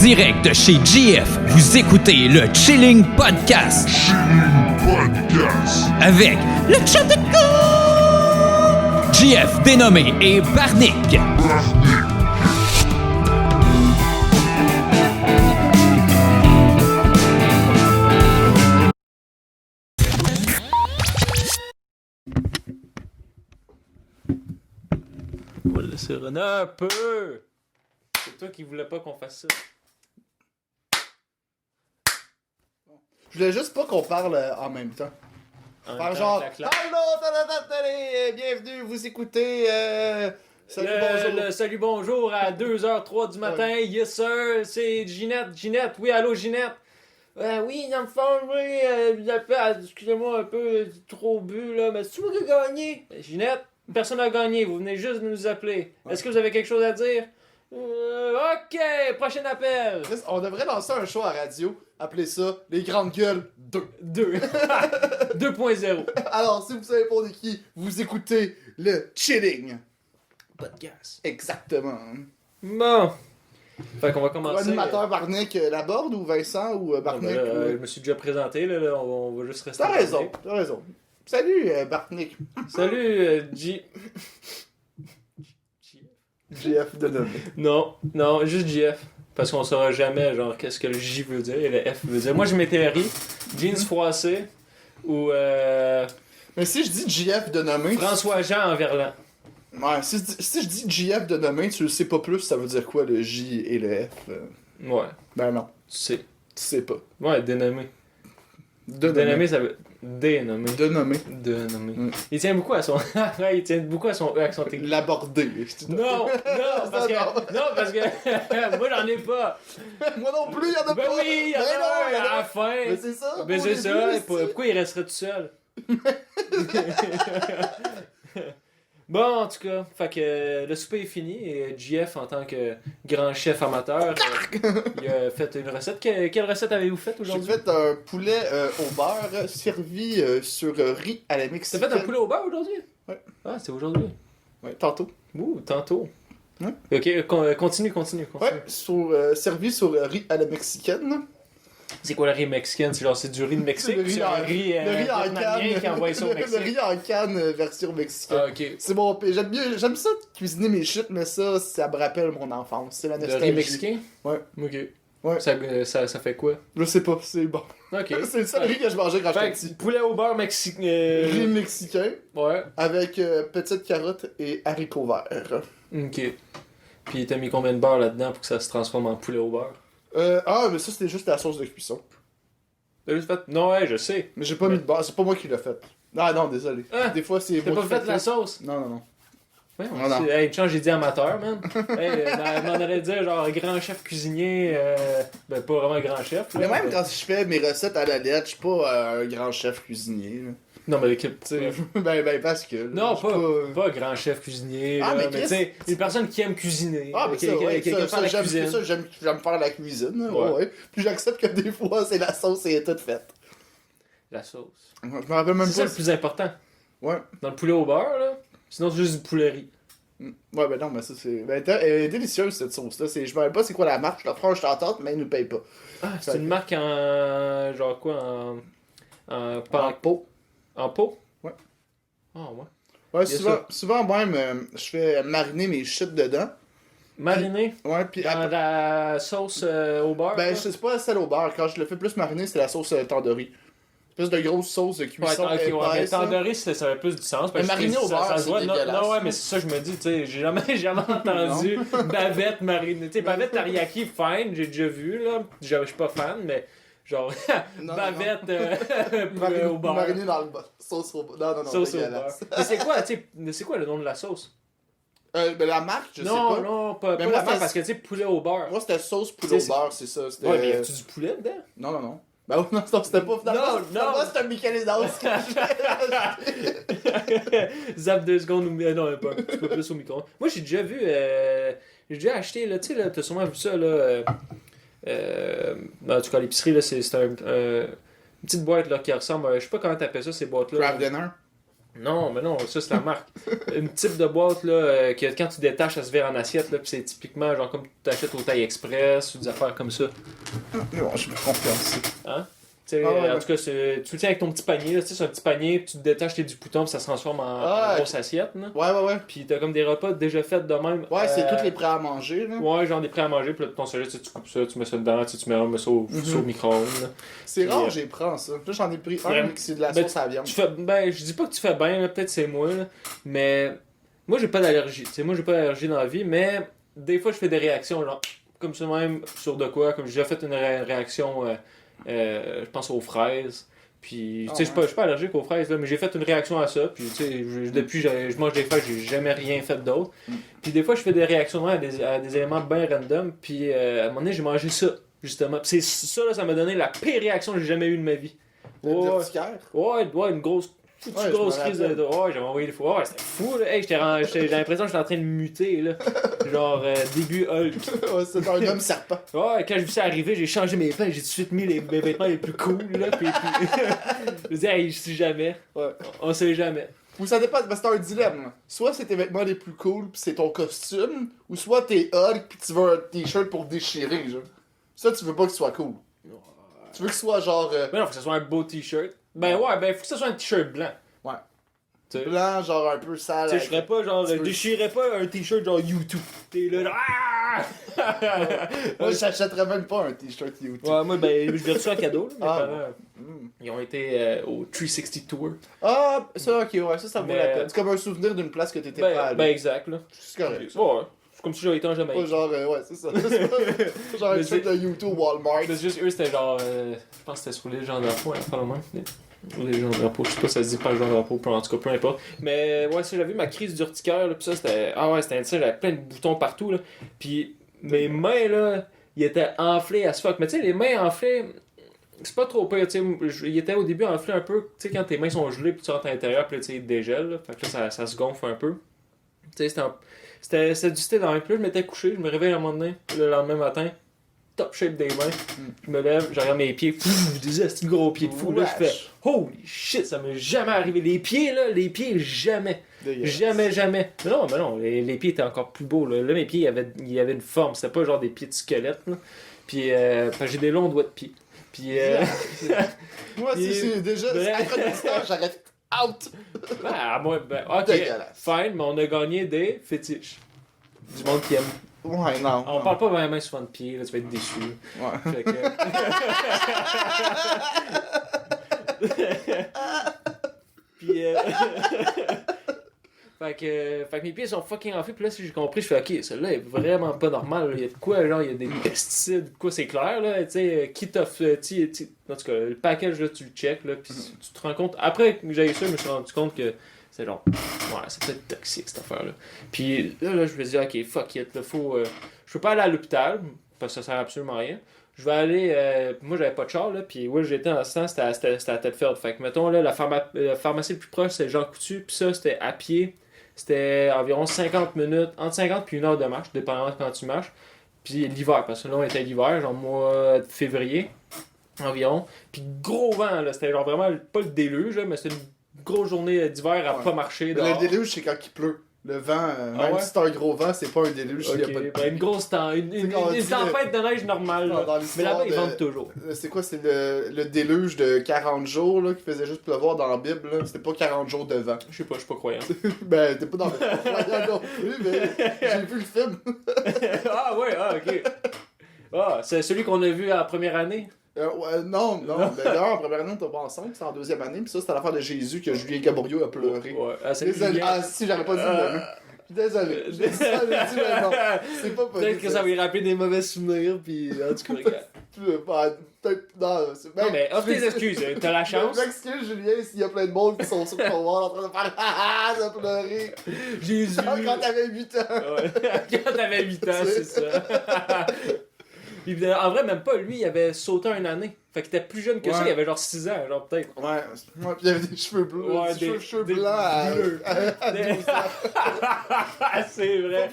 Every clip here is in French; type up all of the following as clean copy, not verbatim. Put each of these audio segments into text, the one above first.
direct de chez GF, vous écoutez le Chilling Podcast. Avec le chat de go! GF dénommé et Barnick. On va le laisser runner un peu. C'est toi qui voulais pas qu'on fasse ça. Je voulais juste pas qu'on parle en même temps. Par genre, allô, bienvenue, vous écoutez, salut, bonjour. Salut, bonjour à 2h03 du matin. Ouais. Yes, sir. C'est Ginette. Ginette, oui, allô, Ginette. Oui, dans le fond, oui, excusez-moi un peu, trop bu, là, mais c'est moi qui ai gagné. Ginette, personne n'a gagné, vous venez juste de nous appeler. Ouais. Est-ce que vous avez quelque chose à dire? Ok, prochain appel. Chris, on devrait lancer un show à radio, appeler ça Les Grandes Gueules 2. 2.0. Alors, si vous savez pas de qui, vous écoutez le Chilling. Podcast. Exactement. Bon. Fait qu'on va commencer. Animateur Barnick Laborde ou Vincent ou Barnick? Je me suis déjà présenté, là, on va juste rester. T'as raison. Salut Barnick. Salut, G. GF de nommé. Non, juste JF. Parce qu'on saura jamais, genre, qu'est-ce que le J veut dire et le F veut dire. Moi, je m'étais ri. Jeans froissés ou Mais si je dis GF de nommé. François-Jean en verlan. Ouais, si je dis GF de nommé, tu le sais pas plus, ça veut dire quoi le J et le F? Ouais, Ben non, tu sais. tu sais pas. Ouais, dénommé. De Dénommé, ça veut. Dénommé. De nommer. Dénommé. Mm. Il tient beaucoup à son. Ouais, il tient beaucoup à son E accent technique. L'aborder. Non, parce que moi j'en ai pas. Moi non plus, y'en a Ben pas. oui, il y en Ben non, a un y'en a à la fin. Mais c'est ça. Ben au c'est début, ça. c'est- Pourquoi il resterait tout seul? Bon, en tout cas, fait que le souper est fini et JF, en tant que grand chef amateur, il a fait une recette. Quelle recette avez-vous faite J'ai aujourd'hui? fait un poulet au beurre servi sur riz à la T'as mexicaine. fait un poulet au beurre aujourd'hui? Ouais. Ah, c'est aujourd'hui. Ouais, tantôt. Ouh, tantôt. Ouais. Ok, continue. Ouais, servi sur riz à la mexicaine. C'est quoi le riz mexicain? C'est du riz de Mexique? Le riz C'est en- un riz, le riz en vietnamien canne. qui envoie ça au Le Mexique? riz en canne version mexicaine. Ah, ok. C'est mon pire. J'aime ça cuisiner mes shit, mais ça me rappelle mon enfance. C'est la Le nostalgie. riz mexicain? Ouais. Ok. Ouais. Ça fait quoi? Je sais pas, c'est bon. Ok. C'est le seul riz que je mangeais quand j'étais Fait petit. que poulet au beurre mexicain. Riz mexicain Ouais. avec petites carottes et haricots verts. Ok. Puis t'as mis combien de beurre là-dedans pour que ça se transforme en poulet au beurre? Mais ça c'était juste la sauce de cuisson. T'as juste fait? Non, ouais, je sais. Mais j'ai pas mis de beurre, c'est pas moi qui l'ai fait. Ah non, désolé. Ah, Des fois c'est T'as moi pas qui fait fais la tout. sauce? Non. Ouais, Non, non. Hey, chance, j'ai dit amateur, man. Hey, m'en allait dire genre grand chef cuisinier. Ben, pas vraiment grand chef. là, Mais même quand je fais mes recettes à la lettre, je suis pas un grand chef cuisinier. Là. Non, mais Tu sais, ben parce que. là, Non, je suis pas grand chef cuisinier, Ah, là, mais mais tu Chris- sais, une personne qui aime cuisiner. Ah, mais qui, ça, ouais, qui aime faire la j'aime cuisine. ça, j'aime faire la cuisine. Là, Ouais. ouais. Puis j'accepte que des fois, c'est la sauce et elle est toute faite. La sauce. Je me rappelle même C'est ça pas. le plus important. Ouais. Dans le poulet au beurre, là. Sinon, c'est juste du poulet riz. Ouais, ben non, mais ça, c'est. Ben, elle est délicieuse, cette sauce-là. Je me rappelle pas c'est quoi la marque. Je la prends, je t'entends, mais elle nous paye pas. Ah, c'est une marque en. Genre quoi? En pot. En pot? Ouais. Ah, ouais. Ouais, Bien souvent même, je fais mariner mes shit dedans. Mariné Ouais, puis dans après- la sauce au beurre? Ben, là? c'est pas celle au beurre. Quand je le fais plus mariner, c'est la sauce tandoori. Espèce de grosse sauce de Ouais, cuisson ok, ouais, mais épaisse. là. tandoori, ça avait plus du sens. Parce Mais que mariné au beurre, ça se c'est voit. dégueulasse. Non, ouais, mais c'est ça, je me dis, tu sais, j'ai jamais entendu bavette marinée. Tu sais, bavette teriyaki, fine, j'ai déjà vu, là. Je suis pas fan, mais genre, Non, bavette poulet au beurre. Mariné dans le beurre. Sauce au beurre. Non, Sauce au beurre. dégueulasse. Mais c'est quoi, tu sais, c'est quoi le nom de la sauce? Ben, la marque, je sais Non, pas. non, pas Mais la moi, marque, c'est- parce que tu sais, poulet au beurre. Moi, c'était sauce poulet C'est- au beurre, c'est ça. C'était... Ouais, mais y a-tu du poulet dedans? Non. Ben non, c'était pas finalement. Non. Finalement, c'était un mécanisme. Zap 2 secondes ou non, même pas. Un petit peu plus au micro. Moi, j'ai déjà vu. J'ai déjà acheté, là, tu sais, là, t'as sûrement vu ça, là. En tout cas, à l'épicerie, là, c'est une petite boîte là, qui ressemble. Je sais pas comment t'appelles ça, ces boîtes-là. Craft dinner. Non, mais non, ça c'est la marque. Une type de boîte là, que quand tu détaches, ça se vire en assiette, là, puis c'est typiquement genre comme tu t'achètes au Taille Express ou des affaires comme ça. Bon, je me confiance. Hein? Tu sais, Ah ouais, en ouais. tout cas, tu le tiens avec ton petit panier, là, tu sais, c'est un petit panier, puis tu te détaches tes du bouton, puis ça se transforme en Ah, grosse assiette. Là. Ouais. Puis t'as comme des repas déjà faits de même. Ouais, c'est tous les prêts à manger, là. Ouais, genre des prêts à manger, puis là, ton sujet, tu coupes ça, tu mets ça dedans, tu mets ça au micro-ondes. là. C'est Puis, rare, j'y prends ça. Là, j'en ai pris un, Vraiment. mais c'est de la Ben, sauce à viande. Je dis pas que tu fais bien, là, peut-être c'est moi, là, mais moi j'ai pas d'allergie. Tu sais, moi j'ai pas d'allergie dans la vie, mais des fois je fais des réactions, genre, comme ça même, sur de quoi, comme j'ai déjà fait une réaction, je pense aux fraises. Puis, tu sais, je suis pas allergique aux fraises, là, mais j'ai fait une réaction à ça. Puis, tu sais, depuis, je mange des fraises, j'ai jamais rien fait d'autre. Puis, des fois, je fais des réactions à des éléments bien random. Puis, à un moment donné, j'ai mangé ça, justement. Puis, ça, là, ça m'a donné la pire réaction que j'ai jamais eue de ma vie. Ouais, une grosse. Ouais, Grosse je me crise rappelle. Ouais, j'avais envoyé des fois. Ouais, c'était fou, là. Hey, j'ai l'impression que j'étais en train de muter, là. Genre, début Hulk. Ouais, c'est un homme serpent. Ouais, quand j'ai vu ça arriver, j'ai changé mes vêtements, j'ai tout de suite mis mes vêtements les plus cool, là. Puis je me dis, hey, je sais jamais. Ouais. On sait jamais. Ou ça dépend, parce que c'est un dilemme. Là. Soit c'est tes vêtements les plus cool, pis c'est ton costume, ou soit t'es Hulk, pis tu veux un t-shirt pour déchirer, genre. Ça, tu veux pas que ce soit cool. Tu veux que ce soit genre Mais non, faut que ce soit un beau t-shirt. Ben ouais, ben faut que ce soit un t-shirt blanc. Ouais. Tu sais, blanc, genre un peu sale. je ferais pas genre, Tu je veux- déchirerais pas un t-shirt genre YouTube. T'es là, genre, ah! Moi, j'achèterais même pas un t-shirt YouTube. Ouais, moi, ben, je l'ai reçu en cadeau, là. Mes Ah, parents, ils ont été au 360 Tour. Ah, ça, ok, ouais, ça vaut Mais- la peine. C'est comme un souvenir d'une place que t'étais pas Ben, allé. ben, exact, là. C'est correct. ça. Ouais, c'est comme si j'avais été en Pas Jamaïque. genre, ouais, c'est ça. C'est pas genre un Mais truc de YouTube Walmart. C'est juste, eux, c'était genre. Je pense que c'était sur l'île Jean Drapeau, hein, pas le même. L'île Jean Drapeau, je sais pas si ça se dit pas Jean Drapeau, en tout cas, peu importe. Mais ouais, ça, j'avais vu ma crise d'urticaire, là, pis ça, c'était. Ah ouais, c'était ça, j'avais plein de boutons partout, là. Pis mes mains, là, ils étaient enflés à ce fuck. Mais tu sais, les mains enflées, c'est pas trop pire, tu sais. Ils étaient au début enflés un peu, tu sais, quand tes mains sont gelées, pis tu rentres à l'intérieur, pis là, tu sais, ils te dégèlent, là. Fait que là, ça se gonfle un peu. Tu sais, c'était du style dans un peu, je m'étais couché, je me réveille un moment donné, le lendemain matin. Top shape des mains. Je me lève, je regarde mes pieds, des petits gros pieds de fou. Là, je fais holy shit, ça m'est jamais arrivé. Les pieds, jamais. Dégueulasse. Jamais. Mais non, les pieds étaient encore plus beaux. Là, mes pieds, il y avait une forme. C'était pas genre des pieds de squelette. Là. Puis, j'ai des longs doigts de pied. Puis, Moi, Puis- c'est déjà. Ben- Après le stage, j'arrête. Out! ok, Dégueulasse. fine, mais on a gagné des fétiches. Du monde qui aime. Ouais, non. On parle pas vraiment souvent de pieds, là, tu vas être déçu. Ouais. Fait que... Puis, fait que mes pieds sont fucking enflés, puis là, si j'ai compris, je fais ok, celle-là est vraiment pas normale. Il y a de quoi, genre, il y a des pesticides, de quoi, c'est clair, là, tu sais, qui t'offre, en tout cas, le package, là, tu le check, là, puis tu te rends compte, après que j'ai eu ça, je me suis rendu compte que c'est genre, ouais, c'est peut-être toxique, cette affaire-là. Puis là, je me dis, ok, fuck it, là, faut, je peux pas aller à l'hôpital, parce que ça sert absolument à rien. Je vais aller. Moi, j'avais pas de char, là. Puis, où j'étais en ce temps, c'était à Tedford. Fait que, mettons, là, la pharmacie le plus proche, c'est Jean Coutu. Puis, ça, c'était à pied. C'était environ 50 minutes, entre 50 puis 1 heure de marche, dépendamment de quand tu marches. Puis, l'hiver, parce que là, on était l'hiver, genre mois de février, environ. Puis, gros vent, là. C'était genre vraiment pas le déluge, là, mais c'était une grosse journée d'hiver à Ouais. pas marcher. Le Dehors. déluge, c'est quand il pleut. Le vent, même ouais? si c'est un gros vent, c'est pas un déluge. Ok, Il y a pas de... ben, une grosse une C'est quand on dit tempête de neige normale. Non, là. dans Mais l'histoire là-bas, ils de- vendent toujours. C'est quoi, c'est le déluge de 40 jours là, qui faisait juste pleuvoir dans la Bible. Là. C'était pas 40 jours de vent. Je sais pas, je suis pas croyant. Ben, t'es pas dans le croyant non plus, mais j'ai vu le film. Ah ouais, ok. Ah, c'est celui qu'on a vu à la première année. Ouais, non, ben d'ailleurs, en première année, on était pas ensemble, c'était en deuxième année, pis ça, c'était l'affaire de Jésus que Julien Gaborio a pleuré. Ouais, ah, c'est Désolé, Julien. ah si, j'aurais pas dit le nom. Désolé, j'ai dit ça, j'ai dit, mais non, c'est pas possible. Peut-être que ça va lui rappeler des mauvais souvenirs, puis en tout cas, regarde. Peut-être, non, c'est... Non, mais offre tes excuses, t'as la chance. Je m'excuse, Julien, s'il y a plein de monde qui sont sur ton wall en train de faire ah ah, de pleurer. Jésus. Quand t'avais 8 ans. Ouais. Quand t'avais 8 ans, c'est ça. Puis, en vrai, même pas, lui, il avait sauté une année. Fait qu'il était plus jeune que ça, Ouais. il avait genre 6 ans, genre peut-être. Ouais, pis il y avait des cheveux bleus, Ouais, des cheveux des blancs à bleus. 12 ans. C'est vrai.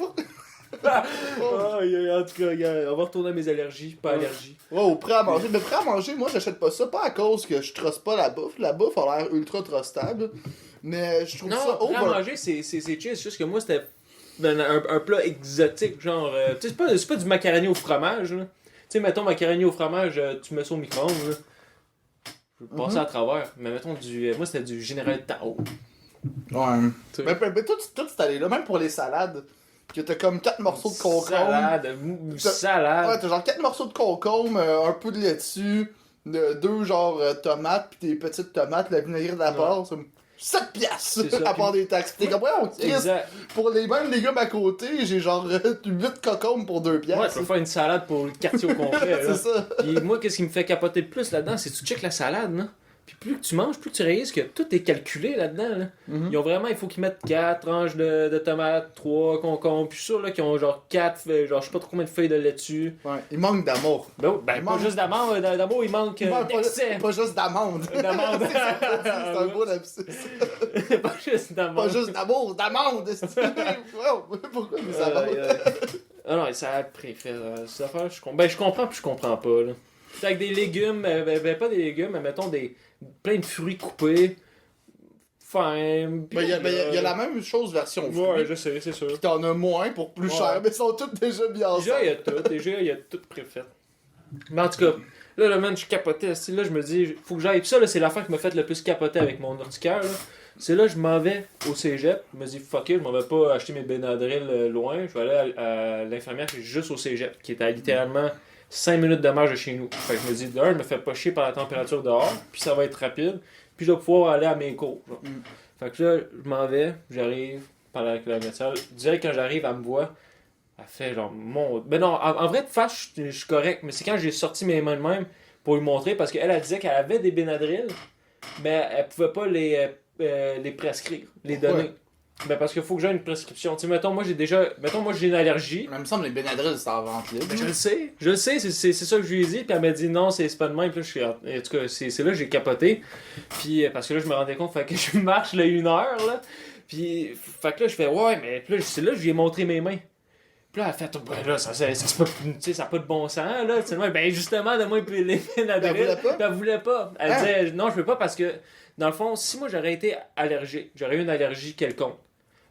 En tout cas, gars, on va retourner à mes allergies, pas allergies. Ouais, au prêt à manger. Mais prêt à manger, moi, j'achète pas ça. Pas à cause que je trosse pas la bouffe. La bouffe a l'air ultra trustable. Mais je trouve Non, ça prêt à over. manger, c'est chill. C'est juste que moi, c'était un plat exotique. Genre, tu sais, c'est pas du macaroni au fromage. Là. Tu sais, mettons, macaroni au fromage, tu mets ça au micro-ondes. Là. Je vais passer à travers. Mais mettons, moi, c'était du Général Tao. Ouais. Tu sais. Mais tout c'est allé là, même pour les salades. Que t'as comme 4 morceaux de concombre. Salade. Ouais, t'as genre 4 morceaux de concombre, un peu de laitue, 2 genre tomates, pis des petites tomates, la vinaigrette à la part. 7 piastres C'est ça, à part des taxes. T'es comme, ouais, on crisse. Exact. Pour les mêmes légumes à côté, j'ai genre 8 concombres pour 2 Ouais, piastres. tu peux faire une salade pour le quartier au complet. là. C'est ça. Puis moi, qu'est-ce qui me fait capoter le plus là-dedans, c'est que tu checkes la salade, là. Puis plus que tu manges, plus que tu réalises que tout est calculé là-dedans. Là. Mhm. Ils ont vraiment, il faut qu'ils mettent 4 tranches de tomates, 3 concombres. Puis je suis sûr là, qu'ils ont genre 4, genre je sais pas trop combien de feuilles de Ouais, laitue. il manque d'amour. Ben, Il pas manque- juste d'amour, d'amour, il manque Il manque d'excès. pas juste d'amande. D'amande. C'est un beau lapsus. Pas juste d'amour. Pas juste d'amour, d'amande. Ouais, pourquoi mais ça va? Ah non, ça a préféré. Cette affaire, je comprends puis je comprends pas. Là. C'est avec des légumes, pas des légumes, mais mettons plein de fruits coupés. Fine. Il y a la même chose version fruit. Ouais, je sais, c'est sûr. Pis t'en as moins pour plus Ouais. cher, mais ils sont tous déjà bien Déjà, il y ensemble. a tout. Déjà, il y a tout préfet. Mais en tout cas, là, man, je capotais. Là, je me dis, faut que j'aille. Puis ça, là, c'est l'affaire qui m'a fait le plus capoter avec mon urticaire. Là. C'est là, je m'en vais au cégep. Je me dis, fuck it, je m'en vais pas acheter mes Benadryl loin. Je vais aller à l'infirmière qui est juste au cégep, qui est à littéralement 5 minutes de marche de chez nous. Fait que je me dis, d'un, je me fais pas chier par la température dehors, puis ça va être rapide, puis je vais pouvoir aller à mes cours. Genre. Fait que là, je m'en vais, j'arrive, parler avec la médecin. Direct quand j'arrive, elle me voit, elle fait genre, ben non, en vrai, de face, je suis correct, mais c'est quand j'ai sorti mes mains de même pour lui montrer, parce qu'elle, elle disait qu'elle avait des Benadryl, mais elle pouvait pas les prescrire, les donner. Ouais. Ben parce qu'il faut que j'ai une prescription. Tu sais, mettons, moi j'ai une allergie. Mais il me semble que les Benadryl, c'est en vente libre. Ben, je le sais, c'est ça que je lui ai dit, puis elle m'a dit non, c'est pas de même, puis là, en tout cas, c'est là que j'ai capoté, puis parce que là, je me rendais compte, fait que je marche là 1 heure, là, puis, fait que là, je fais, ouais, mais puis là, c'est là que je lui ai montré mes mains. Puis là, elle fait, ben là, ça n'a pas de bon sens, là, tu sais, ben justement, de moi, les Benadryl, Elle voulait pas? elle voulait pas, elle Hein? disait, non, je veux pas, parce que, dans le fond, si moi, j'aurais été allergique, j'aurais eu une allergie quelconque,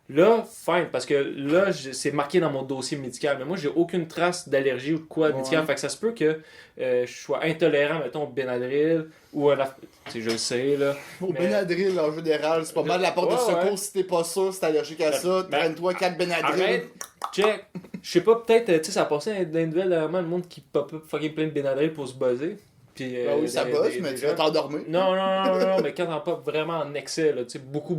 là, fine, parce que là, c'est marqué dans mon dossier médical, mais moi, j'ai aucune trace d'allergie ou de quoi médical. Ouais. Fait que ça se peut que je sois intolérant, mettons, au Benadryl ou à la. Tu sais, je le sais, là. Au Mais- Benadryl, en général, c'est pas mal la porte de Ouais, secours ouais. si t'es pas sûr, si t'es allergique à ça. Ben, Traîne-toi 4 Benadryl. Arrête, check. Je sais pas, peut-être, tu sais, ça a passé dans une nouvelle, vraiment, le monde qui pop up fucking plein de Benadryl pour se buzzer. Puis, Ben oui, ça bosse, mais tu vas t'endormir. Non, mais quand t'en pop vraiment en excès, là, tu sais, beaucoup.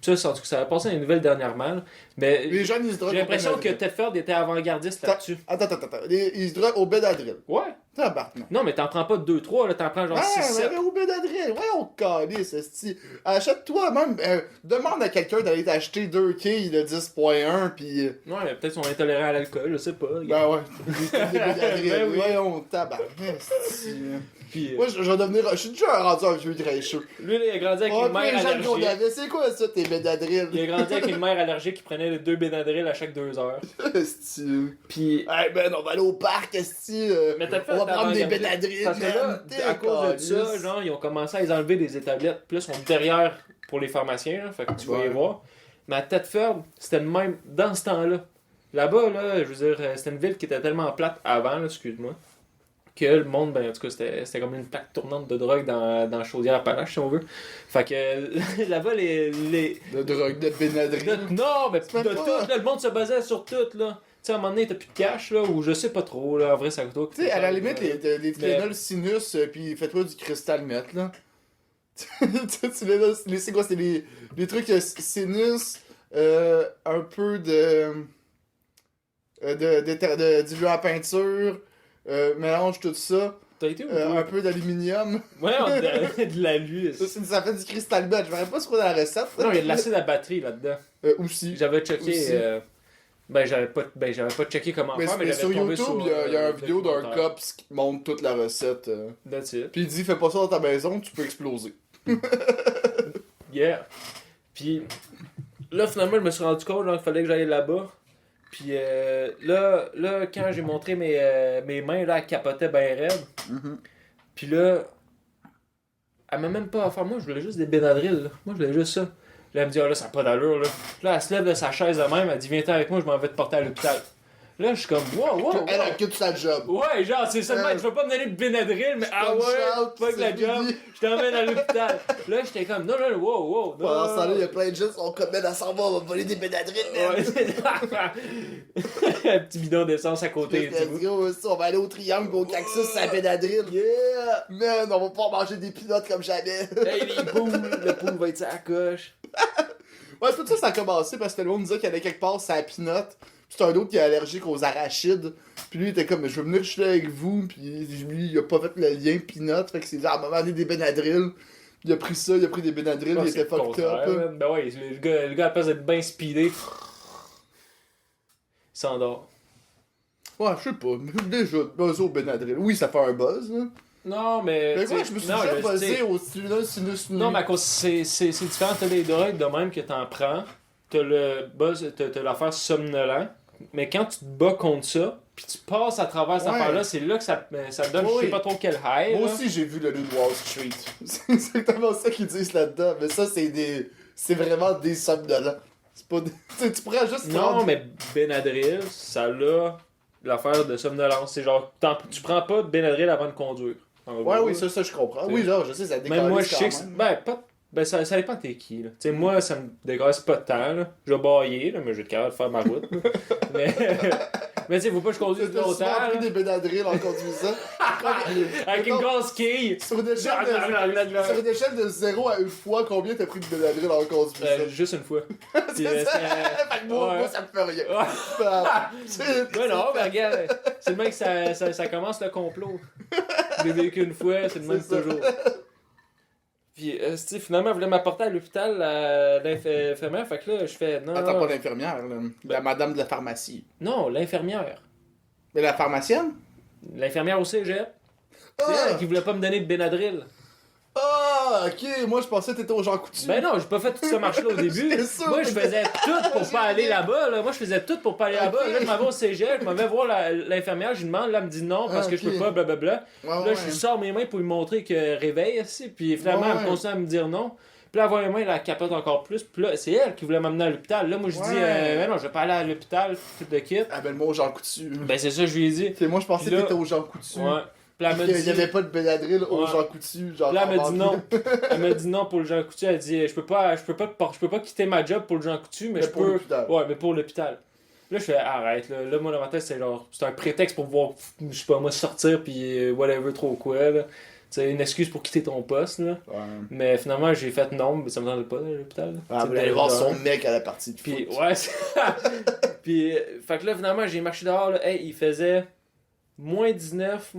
Puis ça, ça a passé dans une nouvelle dernièrement, là. Mais Les jeunes, ils se droguent j'ai au l'impression que Benadryl. Tedford était avant-gardiste là-dessus. Attends. Ils se droguent au Benadryl. Ouais. Tabarnak. Non, mais t'en prends pas 2-3, là, t'en prends genre 6-7. mais au Benadryl, ouais, on calisse, esti. Achète-toi même, demande à quelqu'un d'aller t'acheter 2 quilles de 10.1, pis... Ouais, mais peut-être qu'ils sont intolérants à l'alcool, je sais pas. Ben ouais, des Benadryl, Ben oui. voyons, tabarnak, esti. Puis, Moi, je vais devenir... Je suis déjà rendu un vieux grincheux. lui, là, il a grandi avec Oh, une puis les mère jeunes qu'on allergique. avait, c'est quoi ça, tes Benadryl? Il a grandi avec une mère allergique qui prenait les 2 Benadryl à chaque 2 heures. Esti. Puis, Eh ben, on va aller au parc, esti. mais t'as fait On va prendre des avant-gardiste. Benadryl, Parce que là, man. à cause de ça, Calisse. genre, ils ont commencé à les enlever des tablettes. Puis là, ils sont derrière pour les pharmaciens, là, fait que tu vas Ouais. y voir. Mais à Tedford, c'était le même dans ce temps-là. Là-bas, là, je veux dire, c'était une ville qui était tellement plate avant, là, excuse-moi, que le monde, ben, en tout cas, c'était comme une plaque tournante de drogue dans Chaudière-Appalaches, si on veut. Fait que là-bas, les De drogue, de Benadryl. non, mais C'est de même tout, pas- là, le monde se basait sur tout, là. Tu sais, à un moment donné, t'as plus de cash, là, ou je sais pas trop, là, en vrai, ça coûte. Tu sais, à la limite, les Mais- Tylenol sinus, pis fais-toi du cristal meth, là. Tu sais, c'est quoi, c'est les trucs sinus, un peu de diluant à peinture, mélange tout ça, T'as été où? un peu d'aluminium. Ouais, on de l'alu. Ça fait du cristal meth, je verrais pas ce qu'on a dans la recette. Non, il y a de l'acide à batterie là-dedans. Aussi. J'avais checké. Aussi. J'avais pas checké comment Mais, faire, mais mais j'avais sur tombé YouTube, sur. il y a une vidéo d'un documentaire. cops qui te montre toute la recette. That's it. Puis il dit, fais pas ça dans ta maison, tu peux exploser. Yeah. Puis là, finalement, je me suis rendu compte qu'il fallait que j'aille là-bas. Puis là, quand j'ai montré mes mains, là, elle capotait bien raide. Puis là, elle m'a même pas offert. Moi, je voulais juste des Benadryl. Là. Moi, je voulais juste ça. Là, elle me dit, oh là, ça n'a pas d'allure. Là. Là, elle se lève de sa chaise de même. Elle dit, viens-t'en avec moi, je m'en vais te porter à l'hôpital. Là, je suis comme, wow. Elle occupe sa job. Ouais, genre, c'est seulement, je vais pas me donner de Benadryl, mais ah ouais, pas que la job, je t'emmène à l'hôpital. Là, j'étais comme, non, wow. Pendant ce temps-là, il y a plein de gens qui sont comme, à s'en va, on va voler des Benadryl, man. Un petit bidon d'essence à côté. Let's go, on va aller au triangle, au cactus, à Benadryl. Yeah! Man, on va pas manger des peanuts comme jamais. Hey, les poules, le poule va être à la coche. Ouais, c'est tout ça a commencé parce que le monde disait qu'il allait quelque part, c'est à peanut. Puis c'est un autre qui est allergique aux arachides. Puis lui, il était comme, je veux venir chiller avec vous. Puis lui, il a pas fait le lien peanut. Fait que c'est dit, ah, maman, des Benadryl. Il a pris ça, il a pris des Benadryl, il était fucked up. Ben ouais, le gars, à la place d'être bien speedé, il s'endort. Ouais, je sais pas. Déjà, buzz au Benadryl. Oui, ça fait un buzz, là. Non, mais. Mais quoi, je me suis déjà buzzé au sinus. Non, mais à cause, c'est différent. T'as les drogues de même que t'en prends. T'as le buzz, t'as l'affaire somnolent. Mais quand tu te bats contre ça, puis tu passes à travers cette affaire-là, c'est là que ça te donne, je sais pas trop quel high. Moi aussi, j'ai vu le loup de Wall Street. C'est exactement ça qu'ils disent là-dedans. Mais ça, c'est vraiment des somnolents. C'est pas des... tu pourrais juste... Non, mais Benadryl, ça a l'affaire de somnolence. C'est genre, tu prends pas de Benadryl avant de conduire. Ouais, oui, ça je comprends. Oui, genre, je sais, ça décolle. Même moi, je sais que ça dépend de t'es qui, là. Tu sais, moi, ça me dégraisse pas de temps, là. Je vais bailler, là, mais je vais être capable de faire ma route, mais tu sais, faut pas que je conduise longtemps, Tu as pris des Benadryl en conduisant. Avec une grosse quille. Sur une échelle de 0 à une fois, combien t'as pris de Benadryl en conduisant? Juste une fois. Fait que moi, ça me fait rien. Ouais, non, mais regarde, c'est le même que ça commence le complot. Je l'ai vécu une fois, c'est le même toujours. Puis, finalement, elle voulait m'apporter à l'hôpital, l'infirmière, fait que là, je fais, non. Attends, pas l'infirmière, là. La madame de la pharmacie. Non, l'infirmière. Mais la pharmacienne? L'infirmière au cégep. C'est elle qui voulait pas me donner de Benadryl. Ah, ok, moi je pensais que t'étais au Jean Coutu. Ben non, j'ai pas fait toute cette marche-là au début. Moi, je faisais tout pour pas aller là-bas. Là. Moi, je faisais tout pour pas aller là-bas. Là, je m'en vais au cégep, je m'en vais voir l'infirmière, je lui demande, là, elle me dit non parce que je peux pas, blablabla. Là, je sors mes mains pour lui montrer que réveille, aussi. Puis finalement, elle continue à me dire non. Puis là, elle voit mes mains, elle capote encore plus. Puis là, c'est elle qui voulait m'amener à l'hôpital. Là, moi, je dis, ben non, je vais pas aller à l'hôpital, tout de kit. Ah, ben le mot au Jean Coutu. Ben, c'est ça, je lui ai dit. Moi, je pensais que t'étais au Jean Coutu. Ouais. Puis elle m'a dit... Il y avait pas de Benadryl au Jean Coutu. Genre, là, elle m'a dit non. Elle m'a dit non pour le Jean Coutu. Elle dit, je peux pas quitter ma job pour le Jean Coutu, mais je peux. L'hôpital. Ouais, mais pour l'hôpital. Là, je fais, arrête. Là, moi, dans ma tête, c'est genre, c'est un prétexte pour pouvoir, je sais pas, moi, sortir, puis whatever, trop quoi, là. C'est une excuse pour quitter ton poste, là. Ouais. Mais finalement, j'ai fait non, mais ça me tentait pas à l'hôpital. Ah, vous allez voir son mec à la partie de puis, foot. ouais, puis, fait que là, finalement, j'ai marché dehors, là. Hey, il faisait moins 19.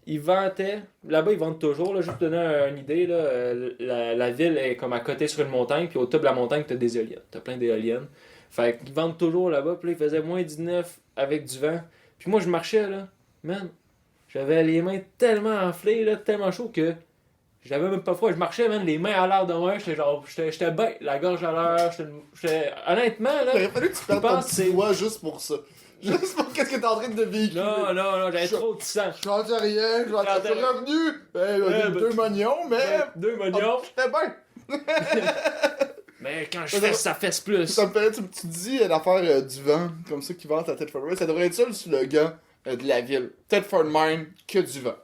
Ils vantaient, là-bas ils vendent toujours, là, juste pour donner une idée, là, la ville est comme à côté sur une montagne, puis au top de la montagne t'as des éoliennes, t'as plein d'éoliennes. Fait qu'ils vendent toujours là-bas, puis là, il faisait moins 19 avec du vent. Puis moi je marchais là, man, j'avais les mains tellement enflées, là, tellement chaud que j'avais même pas froid. Je marchais, man, les mains à l'air de moi, j'étais bien, la gorge à l'air, honnêtement là. Il aurait fallu que tu perdes ton petit doigt juste pour ça. Juste pour qu'est-ce que t'es en train de véhiculer. Non, j'avais trop de sang. Je rentre rien, je rentre revenu. Deux mognons, mais. Deux mognons. J'étais bien. Mais quand je fesse, ça fesse plus. Ça me fait, tu dis l'affaire du vent, comme ça qui vente à Thetford Mine, ça devrait être ça le slogan de la ville. Thetford Mine, que du vent.